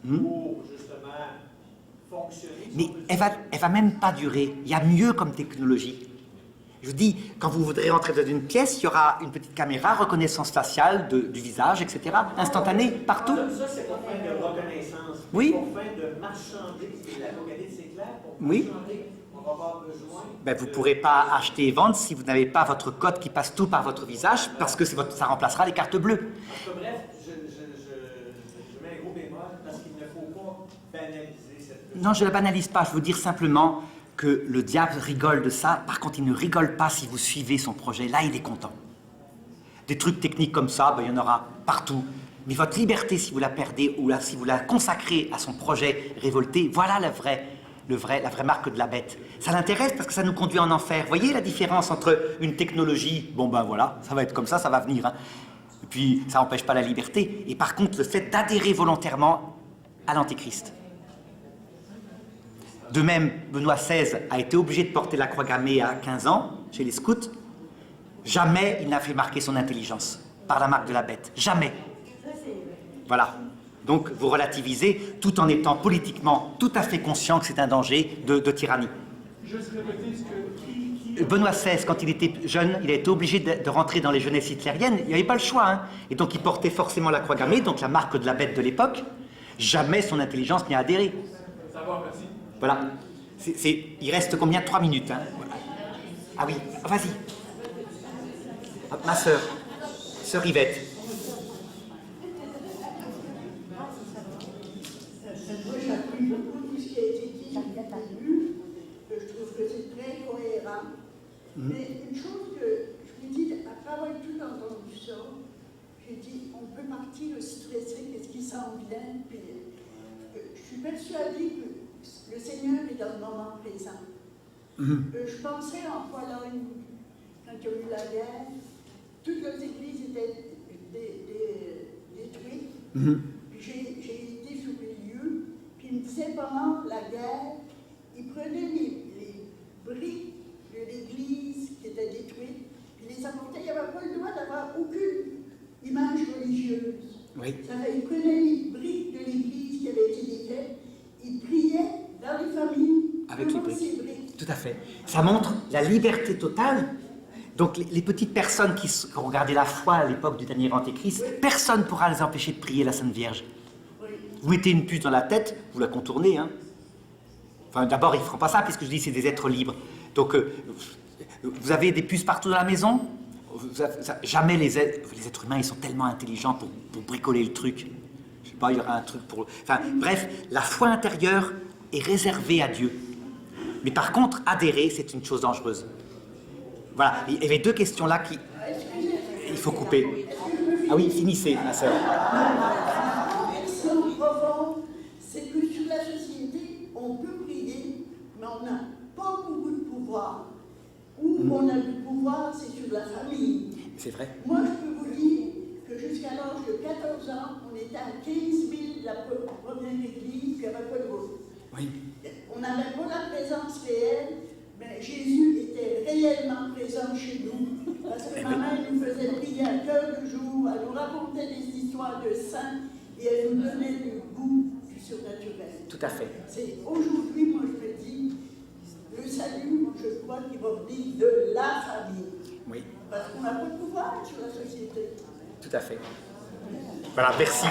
pour justement fonctionner. Mais elle va même pas durer. Il y a mieux comme technologie. Je vous dis, quand vous voudrez rentrer dans une pièce, il y aura une petite caméra, reconnaissance faciale du visage, etc. Instantanée, partout. Ça c'est pour fin de reconnaissance. Oui. Pour fin de marchander, l'Apocalypse c'est clair, pour oui. marchander, on va avoir besoin... Ben, vous ne pourrez pas acheter et vendre si vous n'avez pas votre code qui passe tout par votre visage, parce que ça remplacera les cartes bleues. Bref, je mets un gros bémol, parce qu'il ne faut pas banaliser cette... Non, je ne la banalise pas, je veux dire simplement que le diable rigole de ça. Par contre, il ne rigole pas si vous suivez son projet. Là, il est content. Des trucs techniques comme ça, ben, il y en aura partout. Mais votre liberté, si vous la perdez, ou si vous la consacrez à son projet révolté, voilà la vraie marque de la bête. Ça l'intéresse parce que ça nous conduit en enfer. Vous voyez la différence entre une technologie, bon ben voilà, ça va être comme ça va venir. Hein. Et puis, ça n'empêche pas la liberté. Et par contre, le fait d'adhérer volontairement à l'Antéchrist. De même, Benoît XVI a été obligé de porter la croix gammée à 15 ans, chez les scouts. Jamais il n'a fait marquer son intelligence par la marque de la bête. Jamais. Voilà. Donc, vous relativisez tout en étant politiquement tout à fait conscient que c'est un danger de tyrannie. Juste répéter ce que... Benoît XVI, quand il était jeune, il a été obligé de rentrer dans les jeunesses hitlériennes. Il n'y avait pas le choix. Hein. Et donc, il portait forcément la croix gammée, donc la marque de la bête de l'époque. Jamais son intelligence n'y a adhéré. Ça va, merci. Voilà. Il reste combien? 3 minutes. Hein, voilà. Ah oui, vas-y. Ma sœur Yvette. Mais une chose que je me dis, après avoir tout entendu ça, j'ai dit, on peut partir stressé, qu'est-ce qui s'en vient, puis je suis persuadée que le Seigneur est dans le moment présent. Je pensais en Pologne, quand il y a eu la guerre, toutes les églises étaient détruites. Puis j'ai été sur les lieux, puis il me disait pendant la guerre, il prenait les briques de l'église qui était détruite, puis les apportait. Il n'y avait pas le droit d'avoir aucune image religieuse. Oui. Il prenait les briques de l'église qui avaient été détruites, il priait dans les familles avec les briques. Tout à fait. Ça montre la liberté totale. Donc les petites personnes qui ont regardé la foi à l'époque du dernier Antéchrist, personne ne pourra les empêcher de prier la Sainte Vierge. Vous mettez une puce dans la tête, vous la contournez. Hein. Enfin, d'abord, ils ne feront pas ça, puisque je dis c'est des êtres libres. Donc, vous avez des puces partout dans la maison. Jamais les êtres humains, ils sont tellement intelligents pour bricoler le truc. Je sais pas, il y aura un truc pour... Enfin, bref, la foi intérieure est réservée à Dieu. Mais par contre, adhérer, c'est une chose dangereuse. Voilà, il y avait deux questions là qui... Il faut couper. Ah oui, finissez, ma sœur. C'est que sur la société, on peut prier, mais on n'a pas beaucoup de pouvoir. Où on a du pouvoir, c'est sur la famille. C'est vrai. Moi, je peux vous dire que jusqu'à l'âge de 14 ans, on était à 15 000 de la première église, puis il n'y avait pas de vote. Oui. On n'avait pas la présence réelle, mais Jésus était réellement présent chez nous. Parce que ma mère nous faisait prier à cœur de jour, elle nous racontait des histoires de saints et elle nous donnait le goût du surnaturel. Tout à fait. C'est aujourd'hui, moi je me dis, le salut, moi, je crois qu'il va venir de la famille. Oui. Parce qu'on n'a pas de pouvoir sur la société. Tout à fait. Voilà, merci.